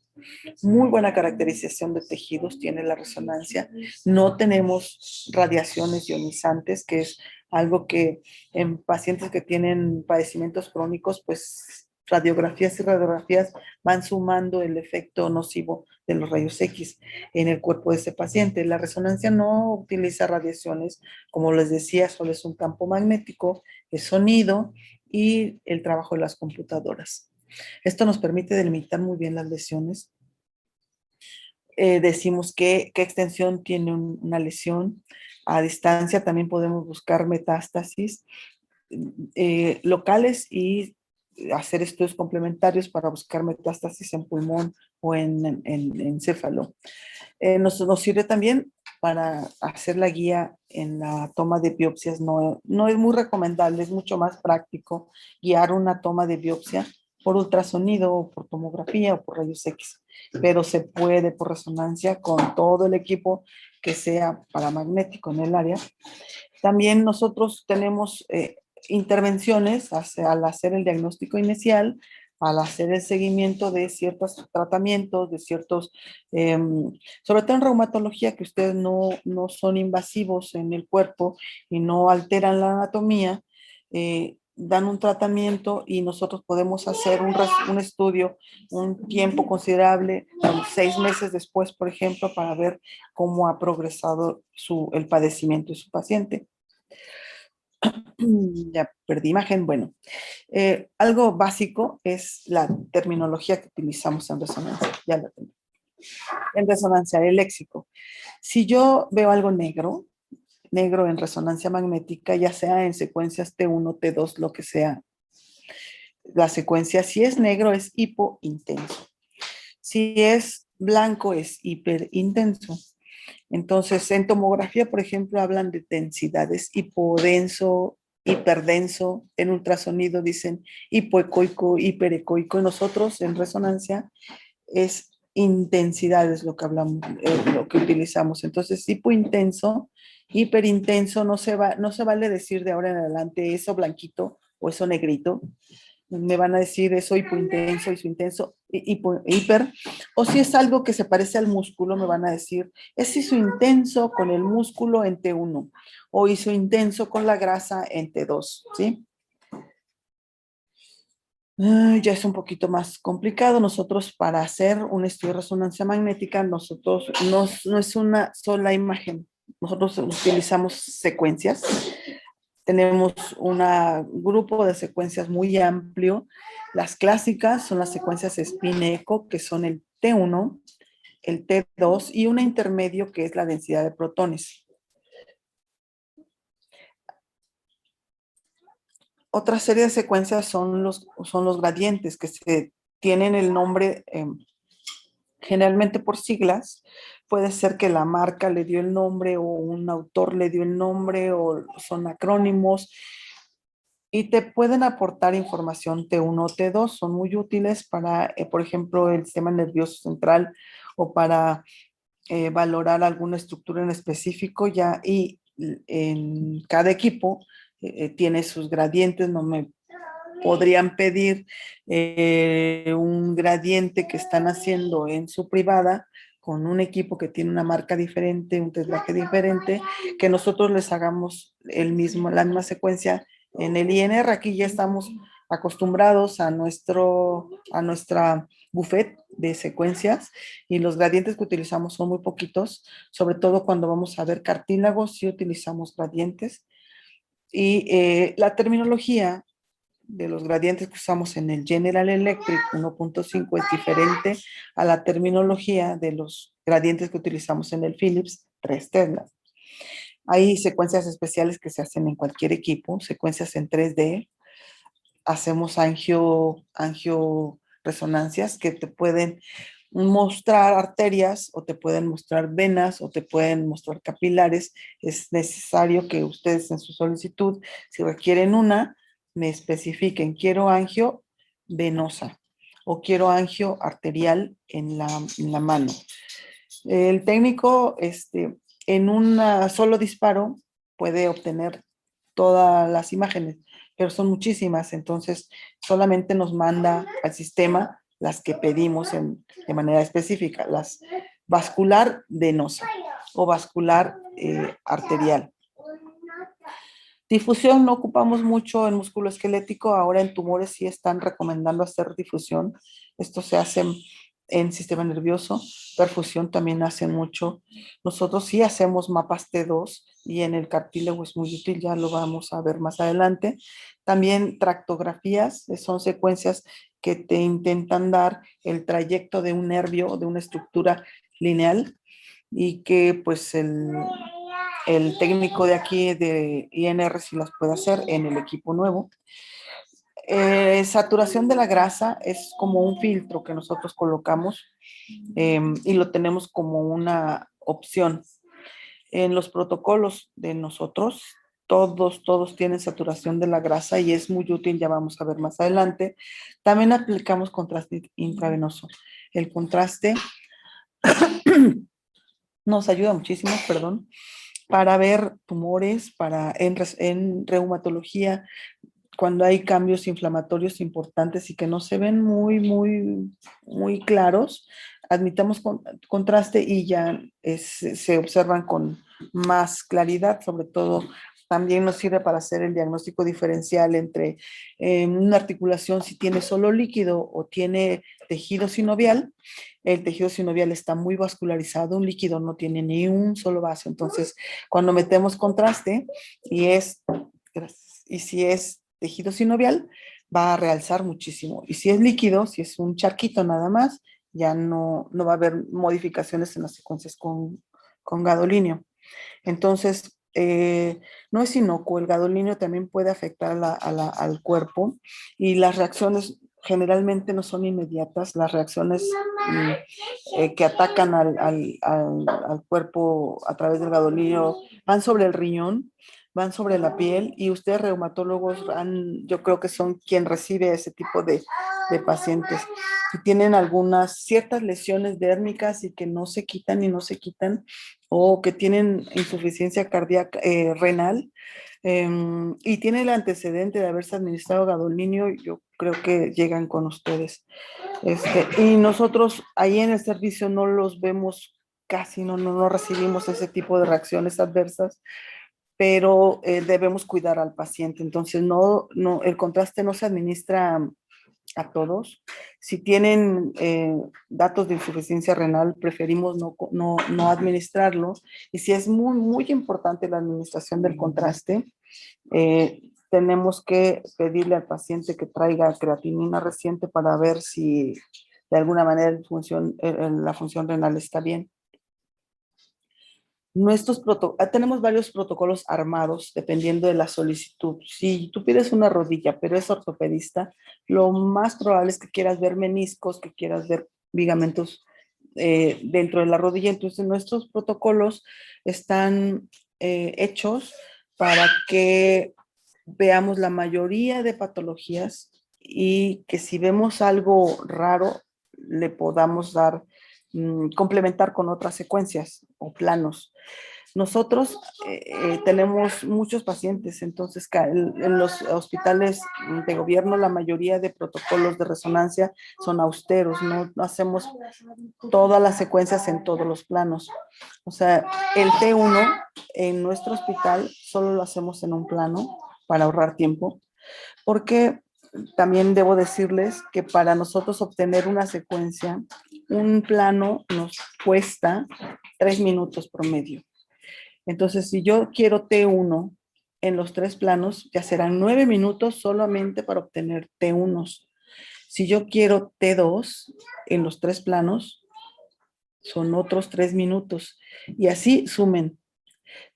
Muy buena caracterización de tejidos tiene la resonancia. No tenemos radiaciones ionizantes, que es algo que en pacientes que tienen padecimientos crónicos, pues radiografías y radiografías van sumando el efecto nocivo de los rayos X en el cuerpo de ese paciente. La resonancia no utiliza radiaciones, como les decía, solo es un campo magnético, es sonido y el trabajo de las computadoras. Esto nos permite delimitar muy bien las lesiones. Decimos qué extensión tiene una lesión. A distancia también podemos buscar metástasis locales y hacer estudios complementarios para buscar metástasis en pulmón o en encéfalo. Nos sirve también para hacer la guía en la toma de biopsias. No es muy recomendable, es mucho más práctico guiar una toma de biopsia por ultrasonido o por tomografía o por rayos X, pero se puede por resonancia con todo el equipo que sea paramagnético en el área. También nosotros tenemos intervenciones al hacer el diagnóstico inicial, al hacer el seguimiento de ciertos tratamientos, de ciertos, sobre todo en reumatología, que ustedes no son invasivos en el cuerpo y no alteran la anatomía, dan un tratamiento y nosotros podemos hacer un estudio un tiempo considerable, 6 meses después, por ejemplo, para ver cómo ha progresado el padecimiento de su paciente. Ya perdí imagen. Bueno, algo básico es la terminología que utilizamos en resonancia. Ya la tengo. En resonancia, el léxico. Si yo veo algo negro en resonancia magnética, ya sea en secuencias T1, T2, lo que sea, la secuencia, si es negro, es hipointenso. Si es blanco, es hiperintenso. Entonces, en tomografía, por ejemplo, hablan de densidades, hipodenso, hiperdenso. En ultrasonido dicen hipoecoico, hiperecoico. Y nosotros en resonancia es intensidades lo que hablamos, lo que utilizamos. Entonces, hipointenso, hiperintenso, no se vale decir de ahora en adelante eso blanquito o eso negrito. Me van a decir eso hipointenso, isointenso, hiper, o si es algo que se parece al músculo, me van a decir, es isointenso con el músculo en T1, o isointenso con la grasa en T2, ¿sí? Ya es un poquito más complicado. Nosotros, para hacer un estudio de resonancia magnética, nosotros no es una sola imagen. Nosotros utilizamos secuencias. Tenemos un grupo de secuencias muy amplio. Las clásicas son las secuencias spin-eco, que son el T1, el T2 y una intermedio que es la densidad de protones. Otra serie de secuencias son los gradientes, que se tienen el nombre generalmente por siglas. Puede ser que la marca le dio el nombre o un autor le dio el nombre o son acrónimos y te pueden aportar información T1 o T2. Son muy útiles para, por ejemplo, el sistema nervioso central o para valorar alguna estructura en específico ya, y en cada equipo tiene sus gradientes. No me podrían pedir un gradiente que están haciendo en su privada con un equipo que tiene una marca diferente, un testaje diferente, que nosotros les hagamos la misma secuencia en el INR. Aquí ya estamos acostumbrados a nuestra buffet de secuencias y los gradientes que utilizamos son muy poquitos, sobre todo cuando vamos a ver cartílagos, sí utilizamos gradientes. Y la terminología de los gradientes que usamos en el General Electric 1.5 es diferente a la terminología de los gradientes que utilizamos en el Philips 3 Tesla. Hay secuencias especiales que se hacen en cualquier equipo, secuencias en 3D. Hacemos angioresonancias que te pueden mostrar arterias o te pueden mostrar venas o te pueden mostrar capilares. Es necesario que ustedes en su solicitud, si requieren una, me especifiquen, quiero angio venosa o quiero angio arterial en la mano. El técnico, en un solo disparo puede obtener todas las imágenes, pero son muchísimas, entonces solamente nos manda al sistema las que pedimos de manera específica, las vascular venosa o vascular arterial. Difusión no ocupamos mucho en músculo esquelético. Ahora en tumores sí están recomendando hacer difusión. Esto se hace en sistema nervioso. Perfusión también hacen mucho. Nosotros sí hacemos mapas T2 y en el cartílago es muy útil, ya lo vamos a ver más adelante. También tractografías, son secuencias que te intentan dar el trayecto de un nervio o de una estructura lineal y que pues el técnico de aquí de INR sí las puede hacer en el equipo nuevo. Saturación de la grasa es como un filtro que nosotros colocamos y lo tenemos como una opción. En los protocolos de nosotros, todos tienen saturación de la grasa y es muy útil, ya vamos a ver más adelante. También aplicamos contraste intravenoso. El contraste nos ayuda muchísimo, perdón, para ver tumores, en reumatología, cuando hay cambios inflamatorios importantes y que no se ven muy claros, admitamos contraste y ya se observan con más claridad. Sobre todo también nos sirve para hacer el diagnóstico diferencial entre una articulación, si tiene solo líquido o tiene tejido sinovial. El tejido sinovial está muy vascularizado, un líquido no tiene ni un solo vaso. Entonces, cuando metemos contraste y si es tejido sinovial, va a realzar muchísimo. Y si es líquido, si es un charquito nada más, ya no va a haber modificaciones en las secuencias con gadolinio. Entonces, no es inocuo, el gadolinio también puede afectar al cuerpo y las reacciones generalmente no son inmediatas. Las reacciones que atacan al cuerpo a través del gadolinio van sobre el riñón, van sobre la piel, y ustedes reumatólogos yo creo que son quien recibe ese tipo de pacientes. Si tienen algunas ciertas lesiones dérmicas y que no se quitan y no se quitan, o que tienen insuficiencia cardíaca renal, y tiene el antecedente de haberse administrado gadolinio, yo creo que llegan con ustedes. Y nosotros ahí en el servicio no los vemos casi, no recibimos ese tipo de reacciones adversas, pero debemos cuidar al paciente. Entonces, el contraste no se administra a todos. Si tienen datos de insuficiencia renal, preferimos no administrarlo. Y si es muy importante la administración del contraste, tenemos que pedirle al paciente que traiga creatinina reciente para ver si de alguna manera la función renal está bien. Tenemos varios protocolos armados dependiendo de la solicitud. Si tú pides una rodilla, pero es ortopedista, lo más probable es que quieras ver meniscos, que quieras ver ligamentos dentro de la rodilla. Entonces, nuestros protocolos están hechos para que veamos la mayoría de patologías y que si vemos algo raro, le podamos complementar con otras secuencias o planos. Nosotros tenemos muchos pacientes, entonces en los hospitales de gobierno la mayoría de protocolos de resonancia son austeros, no hacemos todas las secuencias en todos los planos. O sea, el T1 en nuestro hospital solo lo hacemos en un plano para ahorrar tiempo, porque también debo decirles que para nosotros obtener una secuencia, un plano nos cuesta 3 minutos promedio. Entonces, si yo quiero T1 en los 3 planos, ya serán 9 minutos solamente para obtener T1s. Si yo quiero T2 en los 3 planos, son otros 3 minutos. Y así sumen.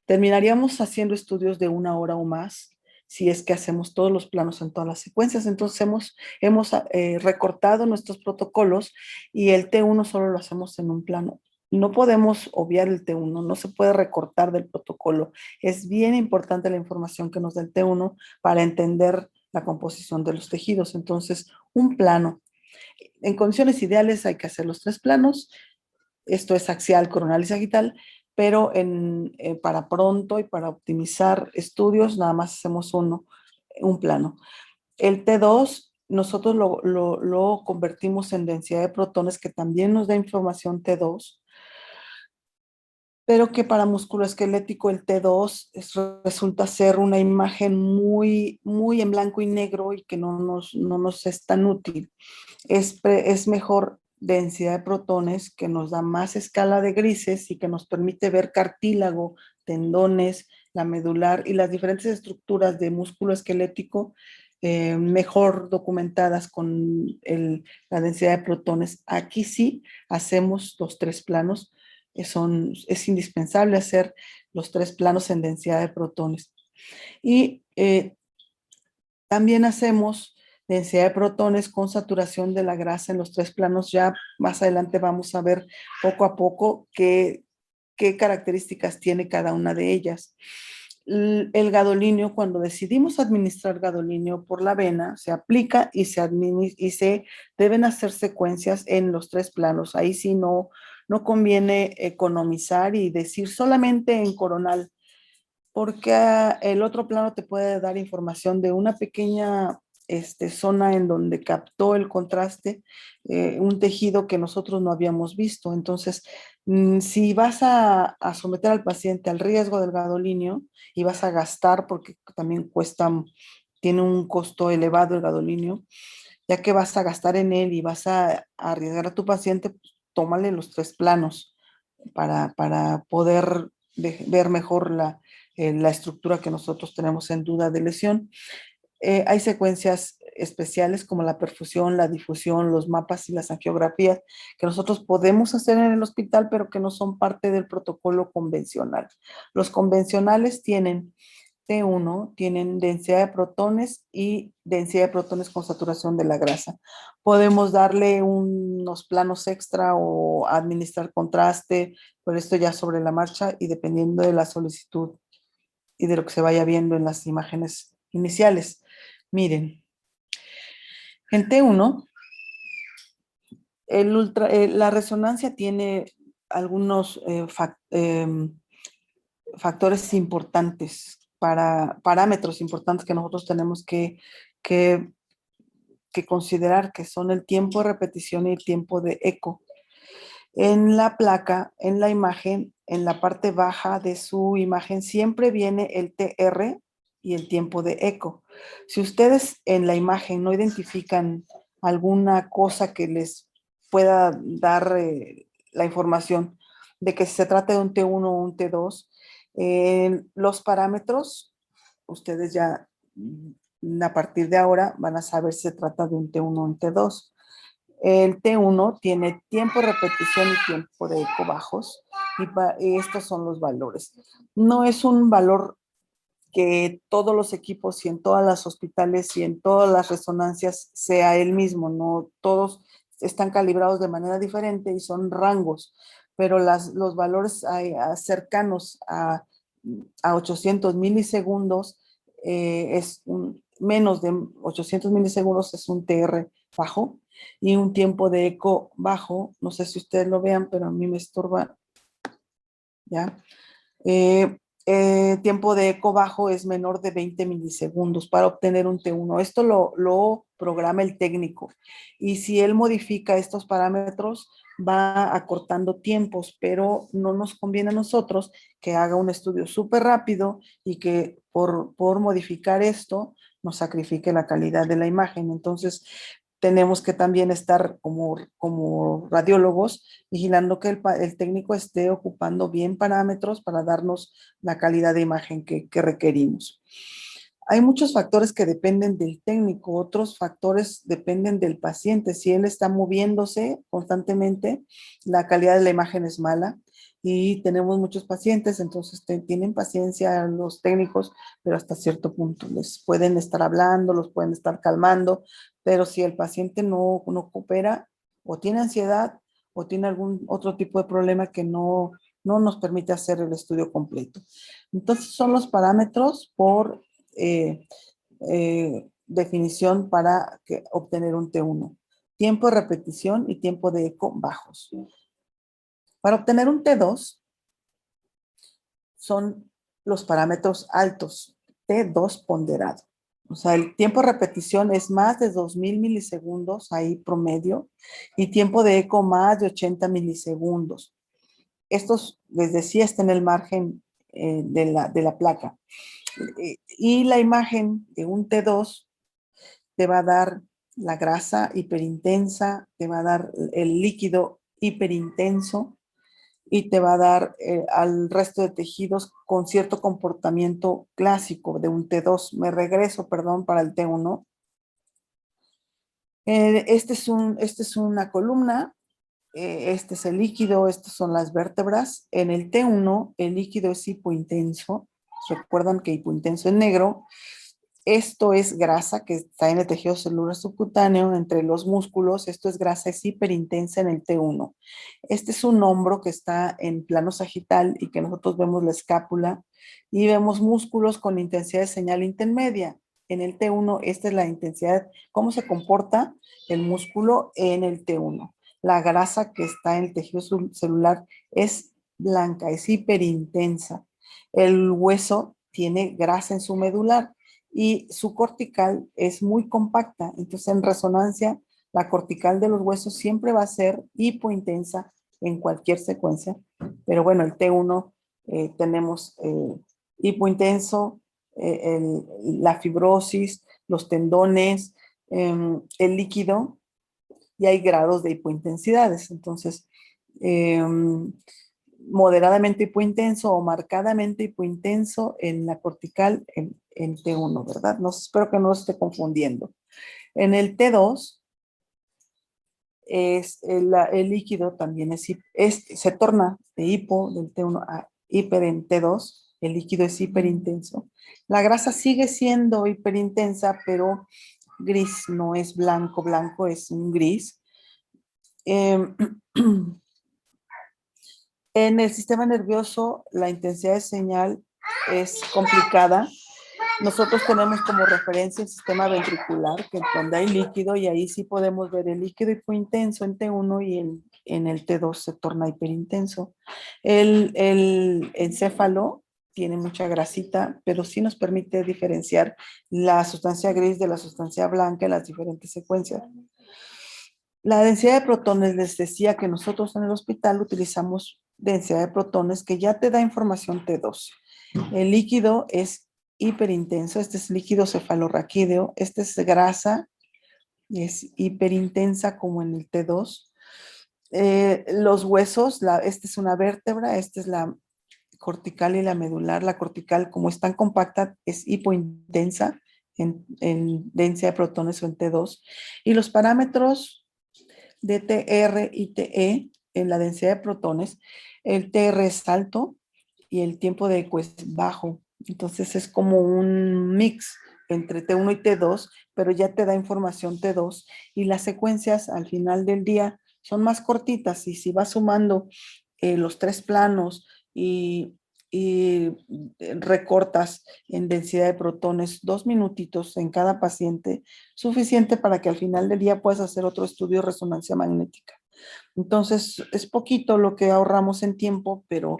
Terminaríamos haciendo estudios de 1 hora o más si es que hacemos todos los planos en todas las secuencias. Entonces hemos recortado nuestros protocolos y el T1 solo lo hacemos en un plano. No podemos obviar el T1, no se puede recortar del protocolo. Es bien importante la información que nos da el T1 para entender la composición de los tejidos. Entonces, un plano. En condiciones ideales hay que hacer los 3 planos. Esto es axial, coronal y sagital, pero para pronto y para optimizar estudios, nada más hacemos un plano. El T2, nosotros lo convertimos en densidad de protones, que también nos da información T2, pero que para músculo esquelético el T2 resulta ser una imagen muy en blanco y negro y que no nos es tan útil. Es mejor densidad de protones, que nos da más escala de grises y que nos permite ver cartílago, tendones, la medular y las diferentes estructuras de músculo esquelético mejor documentadas con la densidad de protones. Aquí sí hacemos los 3 planos. Es indispensable hacer los 3 planos en densidad de protones. Y también hacemos densidad de protones con saturación de la grasa en los 3 planos. Ya más adelante vamos a ver poco a poco qué características tiene cada una de ellas. El gadolinio, cuando decidimos administrar gadolinio por la vena, se aplica y se deben hacer secuencias en los 3 planos. Ahí sí no no conviene economizar y decir solamente en coronal, porque el otro plano te puede dar información de una pequeña zona en donde captó el contraste, un tejido que nosotros no habíamos visto. Entonces, si vas a someter al paciente al riesgo del gadolinio y vas a gastar, porque también cuesta, tiene un costo elevado el gadolinio, ya que vas a gastar en él y vas a arriesgar a tu paciente, pues, tómale los 3 planos para poder ver mejor la estructura que nosotros tenemos en duda de lesión. Hay secuencias especiales como la perfusión, la difusión, los mapas y las angiografías que nosotros podemos hacer en el hospital, pero que no son parte del protocolo convencional. Los convencionales tienen T1, tienen densidad de protones y densidad de protones con saturación de la grasa. Podemos darle unos planos extra o administrar contraste, pero esto ya sobre la marcha y dependiendo de la solicitud y de lo que se vaya viendo en las imágenes iniciales. Miren, en T1, la resonancia tiene algunos factores importantes, parámetros importantes que nosotros tenemos que, que considerar, que son el tiempo de repetición y el tiempo de eco. En la placa, en la imagen, en la parte baja de su imagen, siempre viene el TR y el tiempo de eco. Si ustedes en la imagen no identifican alguna cosa que les pueda dar la información de que se trata de un T1 o un T2, los parámetros, ustedes ya a partir de ahora van a saber si se trata de un T1 o un T2. El T1 tiene tiempo de repetición y tiempo de eco bajos, y estos son los valores. No es un valor que todos los equipos y en todas las hospitales y en todas las resonancias sea el mismo, no todos están calibrados de manera diferente y son rangos, pero los valores cercanos a 800 milisegundos, menos de 800 milisegundos es un TR bajo y un tiempo de eco bajo, no sé si ustedes lo vean, pero a mí me estorba, ¿ya? Tiempo de eco bajo es menor de 20 milisegundos para obtener un T1. Esto lo programa el técnico y si él modifica estos parámetros va acortando tiempos, pero no nos conviene a nosotros que haga un estudio súper rápido y que por modificar esto nos sacrifique la calidad de la imagen. Entonces, tenemos que también estar como radiólogos vigilando que el técnico esté ocupando bien parámetros para darnos la calidad de imagen que requerimos. Hay muchos factores que dependen del técnico, otros factores dependen del paciente. Si él está moviéndose constantemente, la calidad de la imagen es mala y tenemos muchos pacientes, entonces tienen paciencia los técnicos, pero hasta cierto punto. Les pueden estar hablando, los pueden estar calmando, pero si el paciente no coopera o tiene ansiedad o tiene algún otro tipo de problema que no nos permite hacer el estudio completo. Entonces son los parámetros por definición para obtener un T1. Tiempo de repetición y tiempo de eco bajos. Para obtener un T2 son los parámetros altos, T2 ponderado. O sea, el tiempo de repetición es más de 2000 milisegundos, ahí promedio, y tiempo de eco más de 80 milisegundos. Estos, les decía, está en el margen de la placa. Y la imagen de un T2 te va a dar la grasa hiperintensa, te va a dar el líquido hiperintenso y te va a dar al resto de tejidos con cierto comportamiento clásico de un T2. Me regreso, perdón, para el T1. Este es una columna, este es el líquido, estas son las vértebras. En el T1, el líquido es hipointenso. Recuerdan que hipointenso es negro. Esto es grasa que está en el tejido celular subcutáneo, entre los músculos. Esto es grasa, es hiperintensa en el T1. Este es un hombro que está en plano sagital y que nosotros vemos la escápula y vemos músculos con intensidad de señal intermedia. En el T1, esta es la intensidad, cómo se comporta el músculo en el T1. la grasa que está en el tejido celular es blanca, es hiperintensa. El hueso tiene grasa en su medular y su cortical es muy compacta. Entonces, en resonancia, la cortical de los huesos siempre va a ser hipointensa en cualquier secuencia. Pero bueno, el T1 tenemos hipointenso, la fibrosis, los tendones, el líquido, y hay grados de hipointensidades. Entonces, moderadamente hipointenso o marcadamente hipointenso en la cortical en T1, ¿verdad? No, espero que no lo esté confundiendo. En el T2, el líquido también se torna de hipo del T1 a hiper en T2, el líquido es hiperintenso. La grasa sigue siendo hiperintensa, pero gris, no es blanco, blanco es un gris. En el sistema nervioso, la intensidad de señal es complicada. Nosotros tenemos como referencia el sistema ventricular, que es donde hay líquido, y ahí sí podemos ver el líquido hipointenso en T1 y en el T2 se torna hiperintenso. El encéfalo tiene mucha grasita, pero sí nos permite diferenciar la sustancia gris de la sustancia blanca en las diferentes secuencias. La densidad de protones, les decía que nosotros en el hospital utilizamos densidad de protones que ya te da información T2. El líquido es hiperintenso, este es líquido cefalorraquídeo, este es grasa, es hiperintensa como en el T2. Los huesos, esta es una vértebra, esta es la cortical y la medular. La cortical, como es tan compacta, es hipointensa en densidad de protones o en T2. Y los parámetros de TR y TE en la densidad de protones, el TR es alto y el tiempo de eco es bajo. Entonces es como un mix entre T1 y T2, pero ya te da información T2 y las secuencias al final del día son más cortitas y si vas sumando los 3 planos y recortas en densidad de protones 2 minutitos en cada paciente, suficiente para que al final del día puedas hacer otro estudio de resonancia magnética. Entonces, es poquito lo que ahorramos en tiempo, pero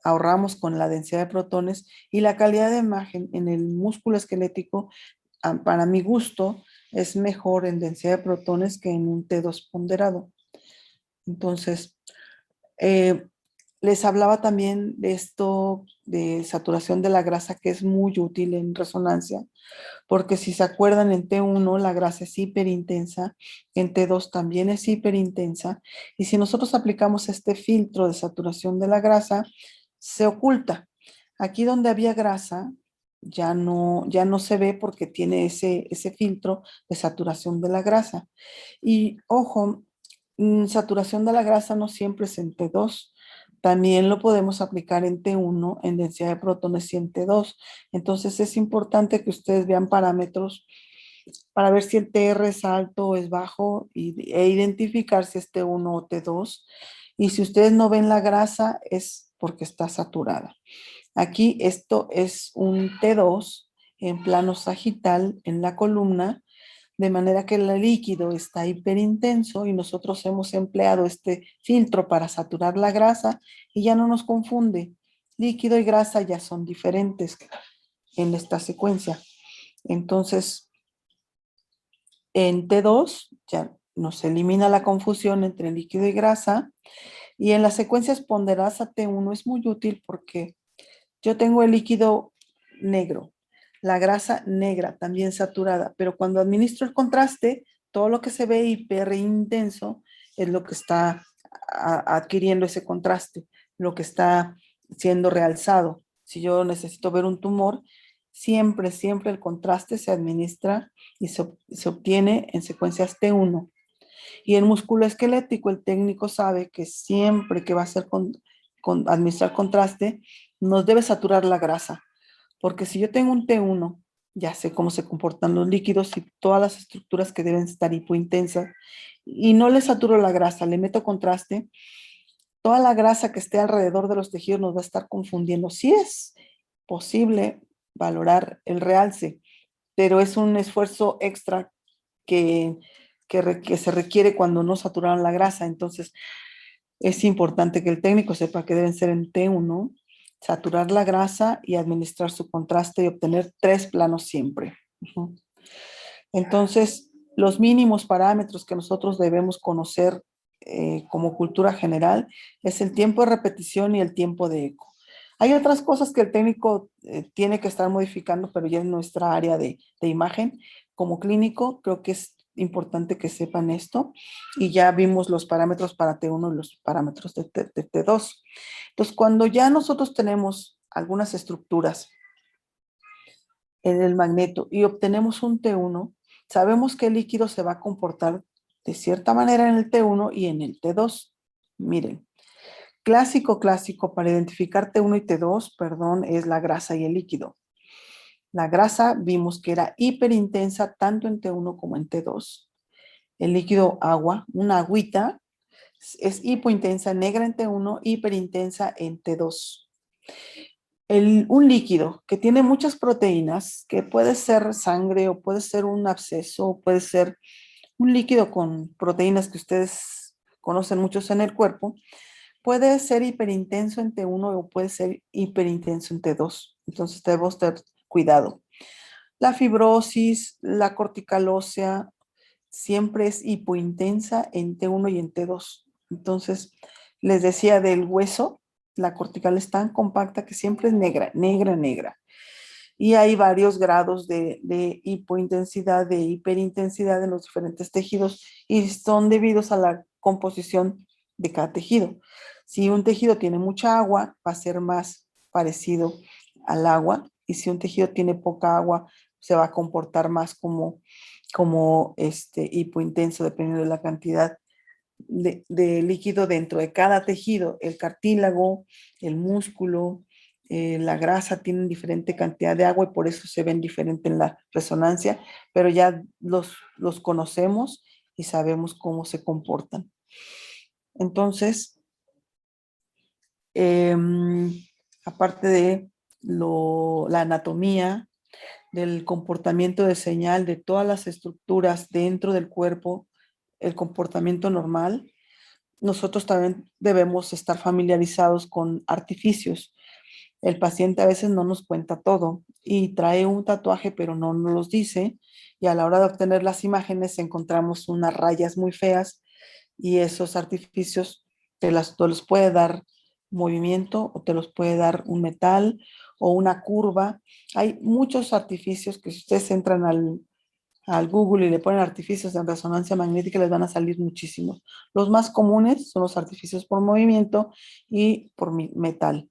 ahorramos con la densidad de protones y la calidad de imagen en el músculo esquelético, para mi gusto, es mejor en densidad de protones que en un T2 ponderado. Entonces, les hablaba también de esto de saturación de la grasa, que es muy útil en resonancia, porque si se acuerdan, en T1 la grasa es hiperintensa, en T2 también es hiperintensa, y si nosotros aplicamos este filtro de saturación de la grasa, se oculta. Aquí donde había grasa, ya no se ve porque tiene ese filtro de saturación de la grasa. Y ojo, saturación de la grasa no siempre es en T2. También lo podemos aplicar en T1, en densidad de protones y en T2. Entonces es importante que ustedes vean parámetros para ver si el TR es alto o es bajo e identificar si es T1 o T2. Y si ustedes no ven la grasa es porque está saturada. Aquí esto es un T2 en plano sagital en la columna, de manera que el líquido está hiperintenso y nosotros hemos empleado este filtro para saturar la grasa y ya no nos confunde. Líquido y grasa ya son diferentes en esta secuencia. Entonces, en T2 ya nos elimina la confusión entre líquido y grasa y en las secuencias ponderadas a T1 es muy útil porque yo tengo el líquido negro, la grasa negra, también saturada, pero cuando administro el contraste, todo lo que se ve hiperintenso es lo que está adquiriendo ese contraste, lo que está siendo realzado. Si yo necesito ver un tumor, siempre el contraste se administra y se obtiene en secuencias T1. Y el músculo esquelético, el técnico sabe que siempre que va a hacer administrar contraste, nos debe saturar la grasa. Porque si yo tengo un T1, ya sé cómo se comportan los líquidos y todas las estructuras que deben estar hipointensas, y no le saturo la grasa, le meto contraste, toda la grasa que esté alrededor de los tejidos nos va a estar confundiendo. Sí es posible valorar el realce, pero es un esfuerzo extra que que se requiere cuando no saturaron la grasa. Entonces, es importante que el técnico sepa que deben ser en T1, saturar la grasa y administrar su contraste y obtener 3 planos siempre. Entonces, los mínimos parámetros que nosotros debemos conocer como cultura general es el tiempo de repetición y el tiempo de eco. Hay otras cosas que el técnico tiene que estar modificando, pero ya en nuestra área de imagen, como clínico, creo que es importante que sepan esto. Y ya vimos los parámetros para T1 y los parámetros de T2. Entonces, cuando ya nosotros tenemos algunas estructuras en el magneto y obtenemos un T1, sabemos que el líquido se va a comportar de cierta manera en el T1 y en el T2. Miren, clásico para identificar T1 y T2, perdón, es la grasa y el líquido. La grasa vimos que era hiperintensa tanto en T1 como en T2. El líquido agua, una agüita, es hipointensa, negra en T1, hiperintensa en T2. Un líquido que tiene muchas proteínas, que puede ser sangre o puede ser un absceso, o puede ser un líquido con proteínas que ustedes conocen muchos en el cuerpo, puede ser hiperintenso en T1 o puede ser hiperintenso en T2. Entonces debemos tener cuidado. La fibrosis, la cortical ósea, siempre es hipointensa en T1 y en T2. Entonces, les decía del hueso, la cortical es tan compacta que siempre es negra, negra, negra. Y hay varios grados de hipointensidad, de hiperintensidad en los diferentes tejidos y son debidos a la composición de cada tejido. Si un tejido tiene mucha agua, va a ser más parecido al agua, y si un tejido tiene poca agua, se va a comportar más como hipointenso, dependiendo de la cantidad de líquido dentro de cada tejido. El cartílago, el músculo, la grasa tienen diferente cantidad de agua y por eso se ven diferente en la resonancia, pero ya los conocemos y sabemos cómo se comportan. Entonces, aparte de la anatomía, del comportamiento de señal de todas las estructuras dentro del cuerpo, el comportamiento normal, nosotros también debemos estar familiarizados con artificios. El paciente a veces no nos cuenta todo y trae un tatuaje, pero no nos los dice. Y a la hora de obtener las imágenes encontramos unas rayas muy feas y esos artificios te los puede dar movimiento o te los puede dar un metal o una curva. Hay muchos artificios que si ustedes entran al Google y le ponen artificios en resonancia magnética, les van a salir muchísimos. Los más comunes son los artificios por movimiento y por metal.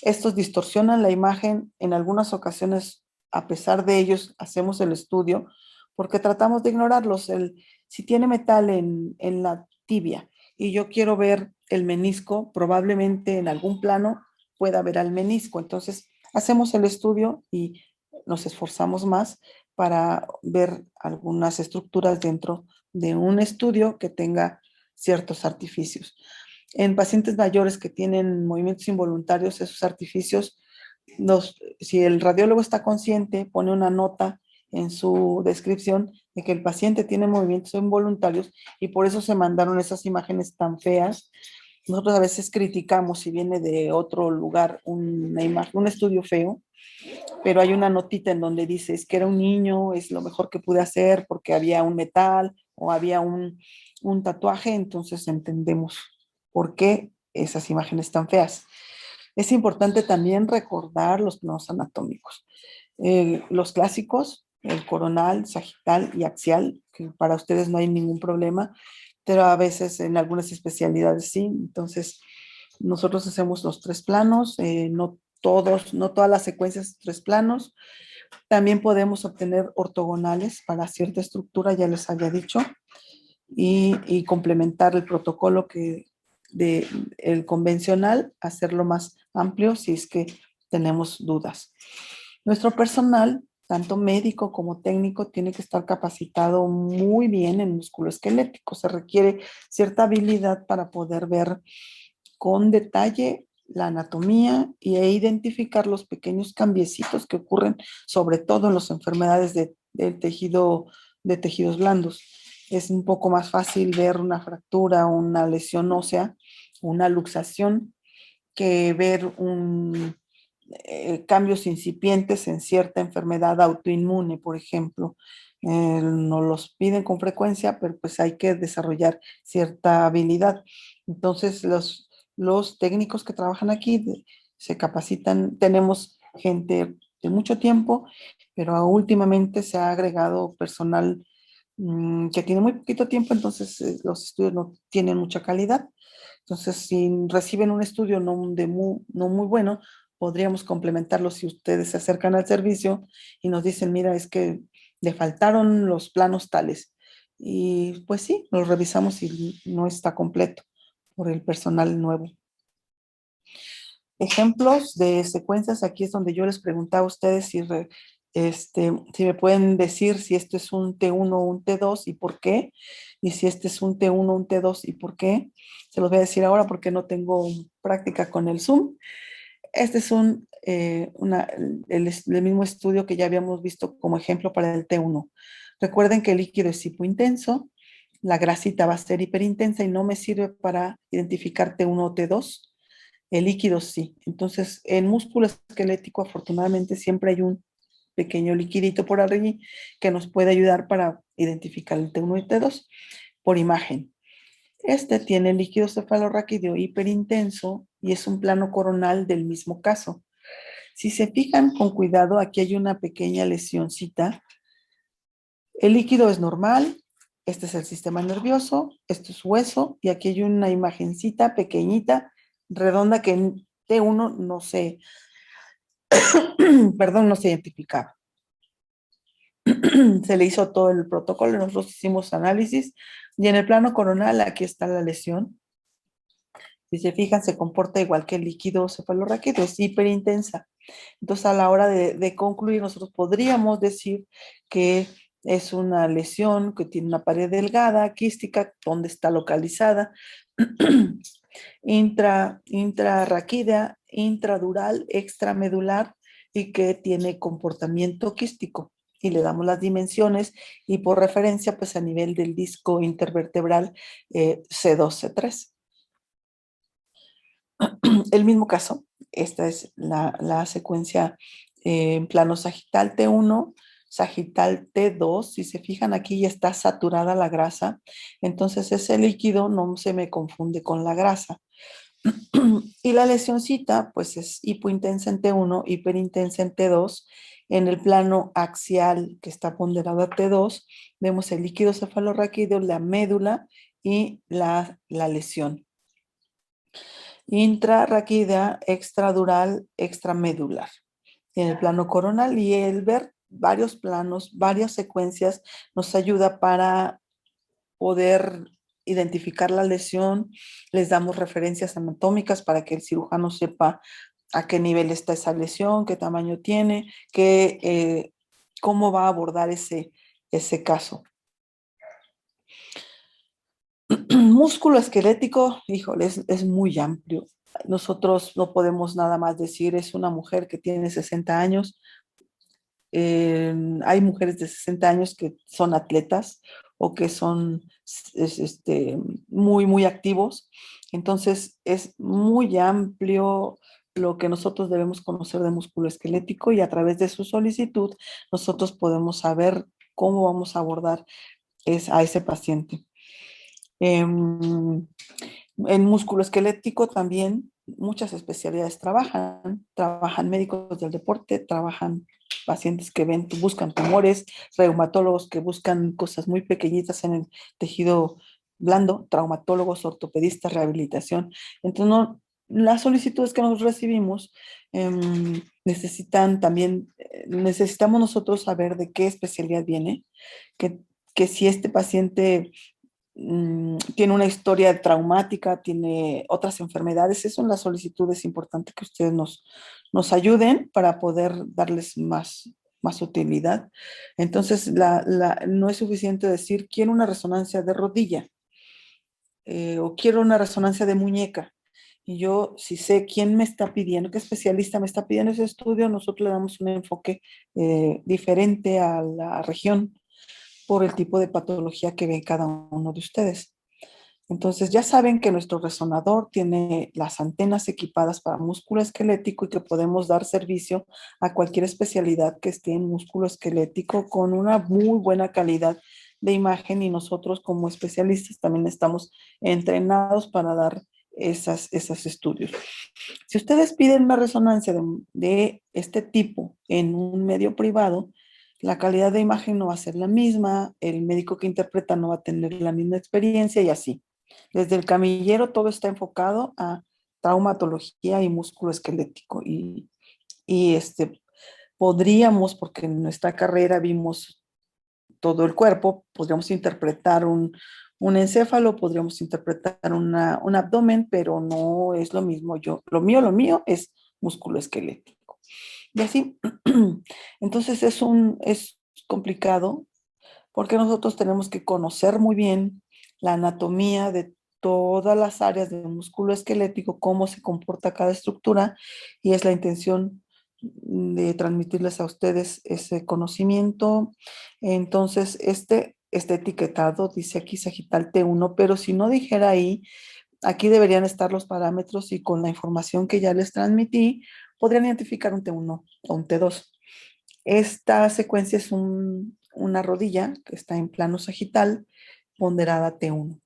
Estos distorsionan la imagen. En algunas ocasiones, a pesar de ellos, hacemos el estudio porque tratamos de ignorarlos. Si tiene metal en la tibia y yo quiero ver el menisco, probablemente en algún plano pueda ver al menisco. Entonces, hacemos el estudio y nos esforzamos más para ver algunas estructuras dentro de un estudio que tenga ciertos artificios. En pacientes mayores que tienen movimientos involuntarios, esos artificios, si el radiólogo está consciente, pone una nota en su descripción de que el paciente tiene movimientos involuntarios y por eso se mandaron esas imágenes tan feas. Nosotros a veces criticamos si viene de otro lugar una imagen, un estudio feo, pero hay una notita en donde dice, es que era un niño, es lo mejor que pude hacer porque había un metal o había un tatuaje, entonces entendemos por qué esas imágenes tan feas. Es importante también recordar los planos anatómicos. Los clásicos, el coronal, sagital y axial, que para ustedes no hay ningún problema, pero a veces en algunas especialidades sí. Entonces, nosotros hacemos los 3 planos, no todas las secuencias 3 planos. También podemos obtener ortogonales para cierta estructura, ya les había dicho, y complementar el protocolo el convencional, hacerlo más amplio si es que tenemos dudas. Nuestro personal, tanto médico como técnico, tiene que estar capacitado muy bien en músculo esquelético. Se requiere cierta habilidad para poder ver con detalle la anatomía e identificar los pequeños cambiecitos que ocurren, sobre todo en las enfermedades de tejidos blandos. es un poco más fácil ver una fractura, una lesión ósea, una luxación, que ver cambios incipientes en cierta enfermedad autoinmune, por ejemplo. Nos los piden con frecuencia, pero pues hay que desarrollar cierta habilidad. Entonces, los técnicos que trabajan aquí se capacitan, tenemos gente de mucho tiempo, pero últimamente se ha agregado personal que tiene muy poquito tiempo, entonces los estudios no tienen mucha calidad. Entonces, si reciben un estudio no muy bueno, podríamos complementarlo si ustedes se acercan al servicio y nos dicen, mira, es que le faltaron los planos tales. Y pues sí, los revisamos y no está completo por el personal nuevo. Ejemplos de secuencias, aquí es donde yo les preguntaba a ustedes si me pueden decir si esto es un T1 o un T2 y por qué, y si este es un T1 o un T2 y por qué. Se los voy a decir ahora porque no tengo práctica con el Zoom. Este es el mismo estudio que ya habíamos visto como ejemplo para el T1. Recuerden que el líquido es hipointenso, la grasita va a ser hiperintensa y no me sirve para identificar T1 o T2. El líquido sí. Entonces, en músculo esquelético, afortunadamente, siempre hay un pequeño liquidito por allí que nos puede ayudar para identificar el T1 y T2 por imagen. Este tiene líquido cefalorraquídeo hiperintenso y es un plano coronal del mismo caso. Si se fijan con cuidado, aquí hay una pequeña lesioncita. El líquido es normal, este es el sistema nervioso, esto es hueso y aquí hay una imagencita pequeñita, redonda que en T1 no se, perdón, no se identificaba. Se le hizo todo el protocolo, nosotros hicimos análisis y en el plano coronal aquí está la lesión. Si se fijan, se comporta igual que el líquido cefalorraquídeo, es hiperintensa. Entonces, a la hora de concluir, nosotros podríamos decir que es una lesión que tiene una pared delgada, quística, donde está localizada, intrarraquídea, intradural, extramedular y que tiene comportamiento quístico. Y le damos las dimensiones y por referencia, pues a nivel del disco intervertebral C2, C3. El mismo caso, esta es la secuencia en plano sagital T1, sagital T2. Si se fijan aquí ya está saturada la grasa, entonces ese líquido no se me confunde con la grasa. Y la lesioncita, pues es hipointensa en T1, hiperintensa en T2. En el plano axial que está ponderado a T2, vemos el líquido cefalorraquídeo, la médula y la lesión. Intrarraquídea, extradural, extramedular. En el plano coronal y el ver varios planos, varias secuencias nos ayuda para poder identificar la lesión. Les damos referencias anatómicas para que el cirujano sepa a qué nivel está esa lesión, qué tamaño tiene, cómo va a abordar ese caso. Músculo esquelético, híjole, es muy amplio. Nosotros no podemos nada más decir es una mujer que tiene 60 años. Hay mujeres de 60 años que son atletas o que son muy activos. Entonces, es muy amplio lo que nosotros debemos conocer de músculo esquelético y a través de su solicitud nosotros podemos saber cómo vamos a abordar a ese paciente. En músculo esquelético también muchas especialidades trabajan médicos del deporte, trabajan pacientes que buscan tumores, reumatólogos que buscan cosas muy pequeñitas en el tejido blando, traumatólogos, ortopedistas, rehabilitación. Entonces, las solicitudes que nos recibimos necesitamos nosotros saber de qué especialidad viene, que si este paciente tiene una historia traumática, tiene otras enfermedades. Eso en la solicitud es importante que ustedes nos ayuden para poder darles más utilidad. Entonces, no es suficiente decir, quiero una resonancia de rodilla o quiero una resonancia de muñeca. Y yo, si sé quién me está pidiendo, qué especialista me está pidiendo ese estudio, nosotros le damos un enfoque diferente a la región por el tipo de patología que ve cada uno de ustedes. Entonces ya saben que nuestro resonador tiene las antenas equipadas para músculo esquelético y que podemos dar servicio a cualquier especialidad que esté en músculo esquelético con una muy buena calidad de imagen, y nosotros como especialistas también estamos entrenados para dar esos estudios. Si ustedes piden una resonancia de este tipo en un medio privado, la calidad de imagen no va a ser la misma, el médico que interpreta no va a tener la misma experiencia y así. Desde el camillero todo está enfocado a traumatología y músculo esquelético. Y podríamos, porque en nuestra carrera vimos todo el cuerpo, podríamos interpretar un encéfalo, podríamos interpretar un abdomen, pero no es lo mismo. Lo mío es músculo esquelético. Y así, entonces es complicado porque nosotros tenemos que conocer muy bien la anatomía de todas las áreas del músculo esquelético, cómo se comporta cada estructura, y es la intención de transmitirles a ustedes ese conocimiento. Entonces, este etiquetado dice aquí sagital T1, pero si no dijera ahí, aquí deberían estar los parámetros y con la información que ya les transmití, podrían identificar un T1 o un T2. Esta secuencia es una rodilla que está en plano sagital, ponderada T1.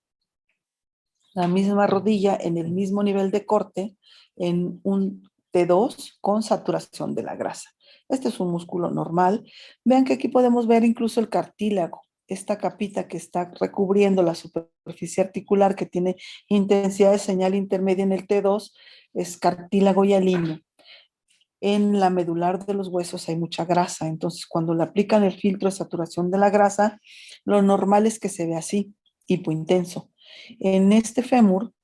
La misma rodilla en el mismo nivel de corte en un T2 con saturación de la grasa. Este es un músculo normal. Vean que aquí podemos ver incluso el cartílago, esta capita que está recubriendo la superficie articular que tiene intensidad de señal intermedia en el T2, es cartílago hialino. En la medular de los huesos hay mucha grasa, entonces cuando le aplican el filtro de saturación de la grasa, lo normal es que se vea así, hipointenso. En este fémur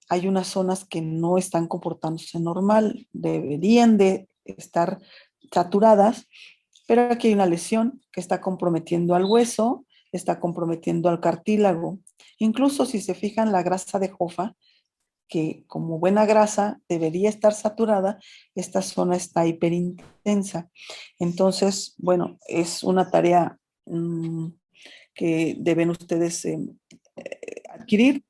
hay unas zonas que no están comportándose normal, deberían de estar saturadas, pero aquí hay una lesión que está comprometiendo al hueso, está comprometiendo al cartílago. Incluso si se fijan, la grasa de Hoffa, que como buena grasa debería estar saturada, esta zona está hiperintensa. Entonces, bueno, es una tarea que deben ustedes adquirir,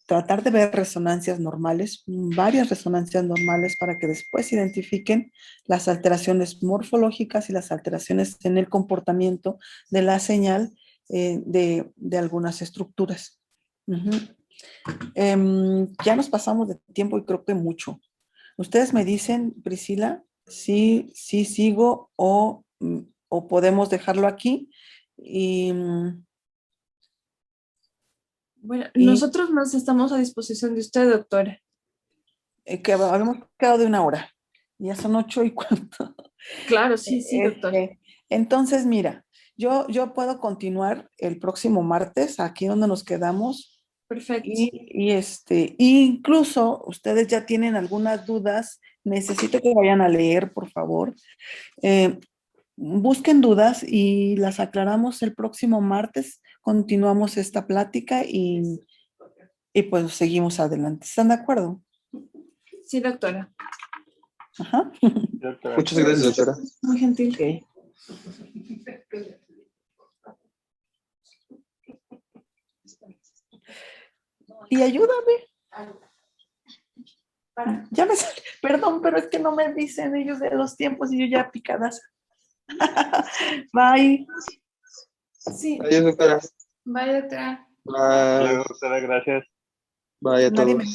tratar de ver resonancias normales, varias resonancias normales para que después identifiquen las alteraciones morfológicas y las alteraciones en el comportamiento de la señal de algunas estructuras. Ya nos pasamos de tiempo y creo que mucho. Ustedes me dicen, Priscila, si sigo o podemos dejarlo aquí. Y, Bueno, y nosotros nos estamos a disposición de usted, doctora. que habíamos quedado de 1 hora. Ya son 8:15. Claro, sí, sí, doctora. Entonces, mira, yo puedo continuar el próximo martes, aquí donde nos quedamos. Perfecto. Incluso ustedes ya tienen algunas dudas, necesito que vayan a leer, por favor. Busquen dudas y las aclaramos el próximo martes. Continuamos esta plática y pues seguimos adelante. ¿Están de acuerdo? Sí, doctora. Ajá. Muchas gracias, doctora. Muy gentil. Ok. Y ayúdame. Ya me sale. Perdón, pero es que no me dicen ellos de los tiempos y yo ya picadas. Bye. Sí. Adiós, doctora. Vaya, doctora. Bye. Doctora, gracias. Bye a Nadie todos. me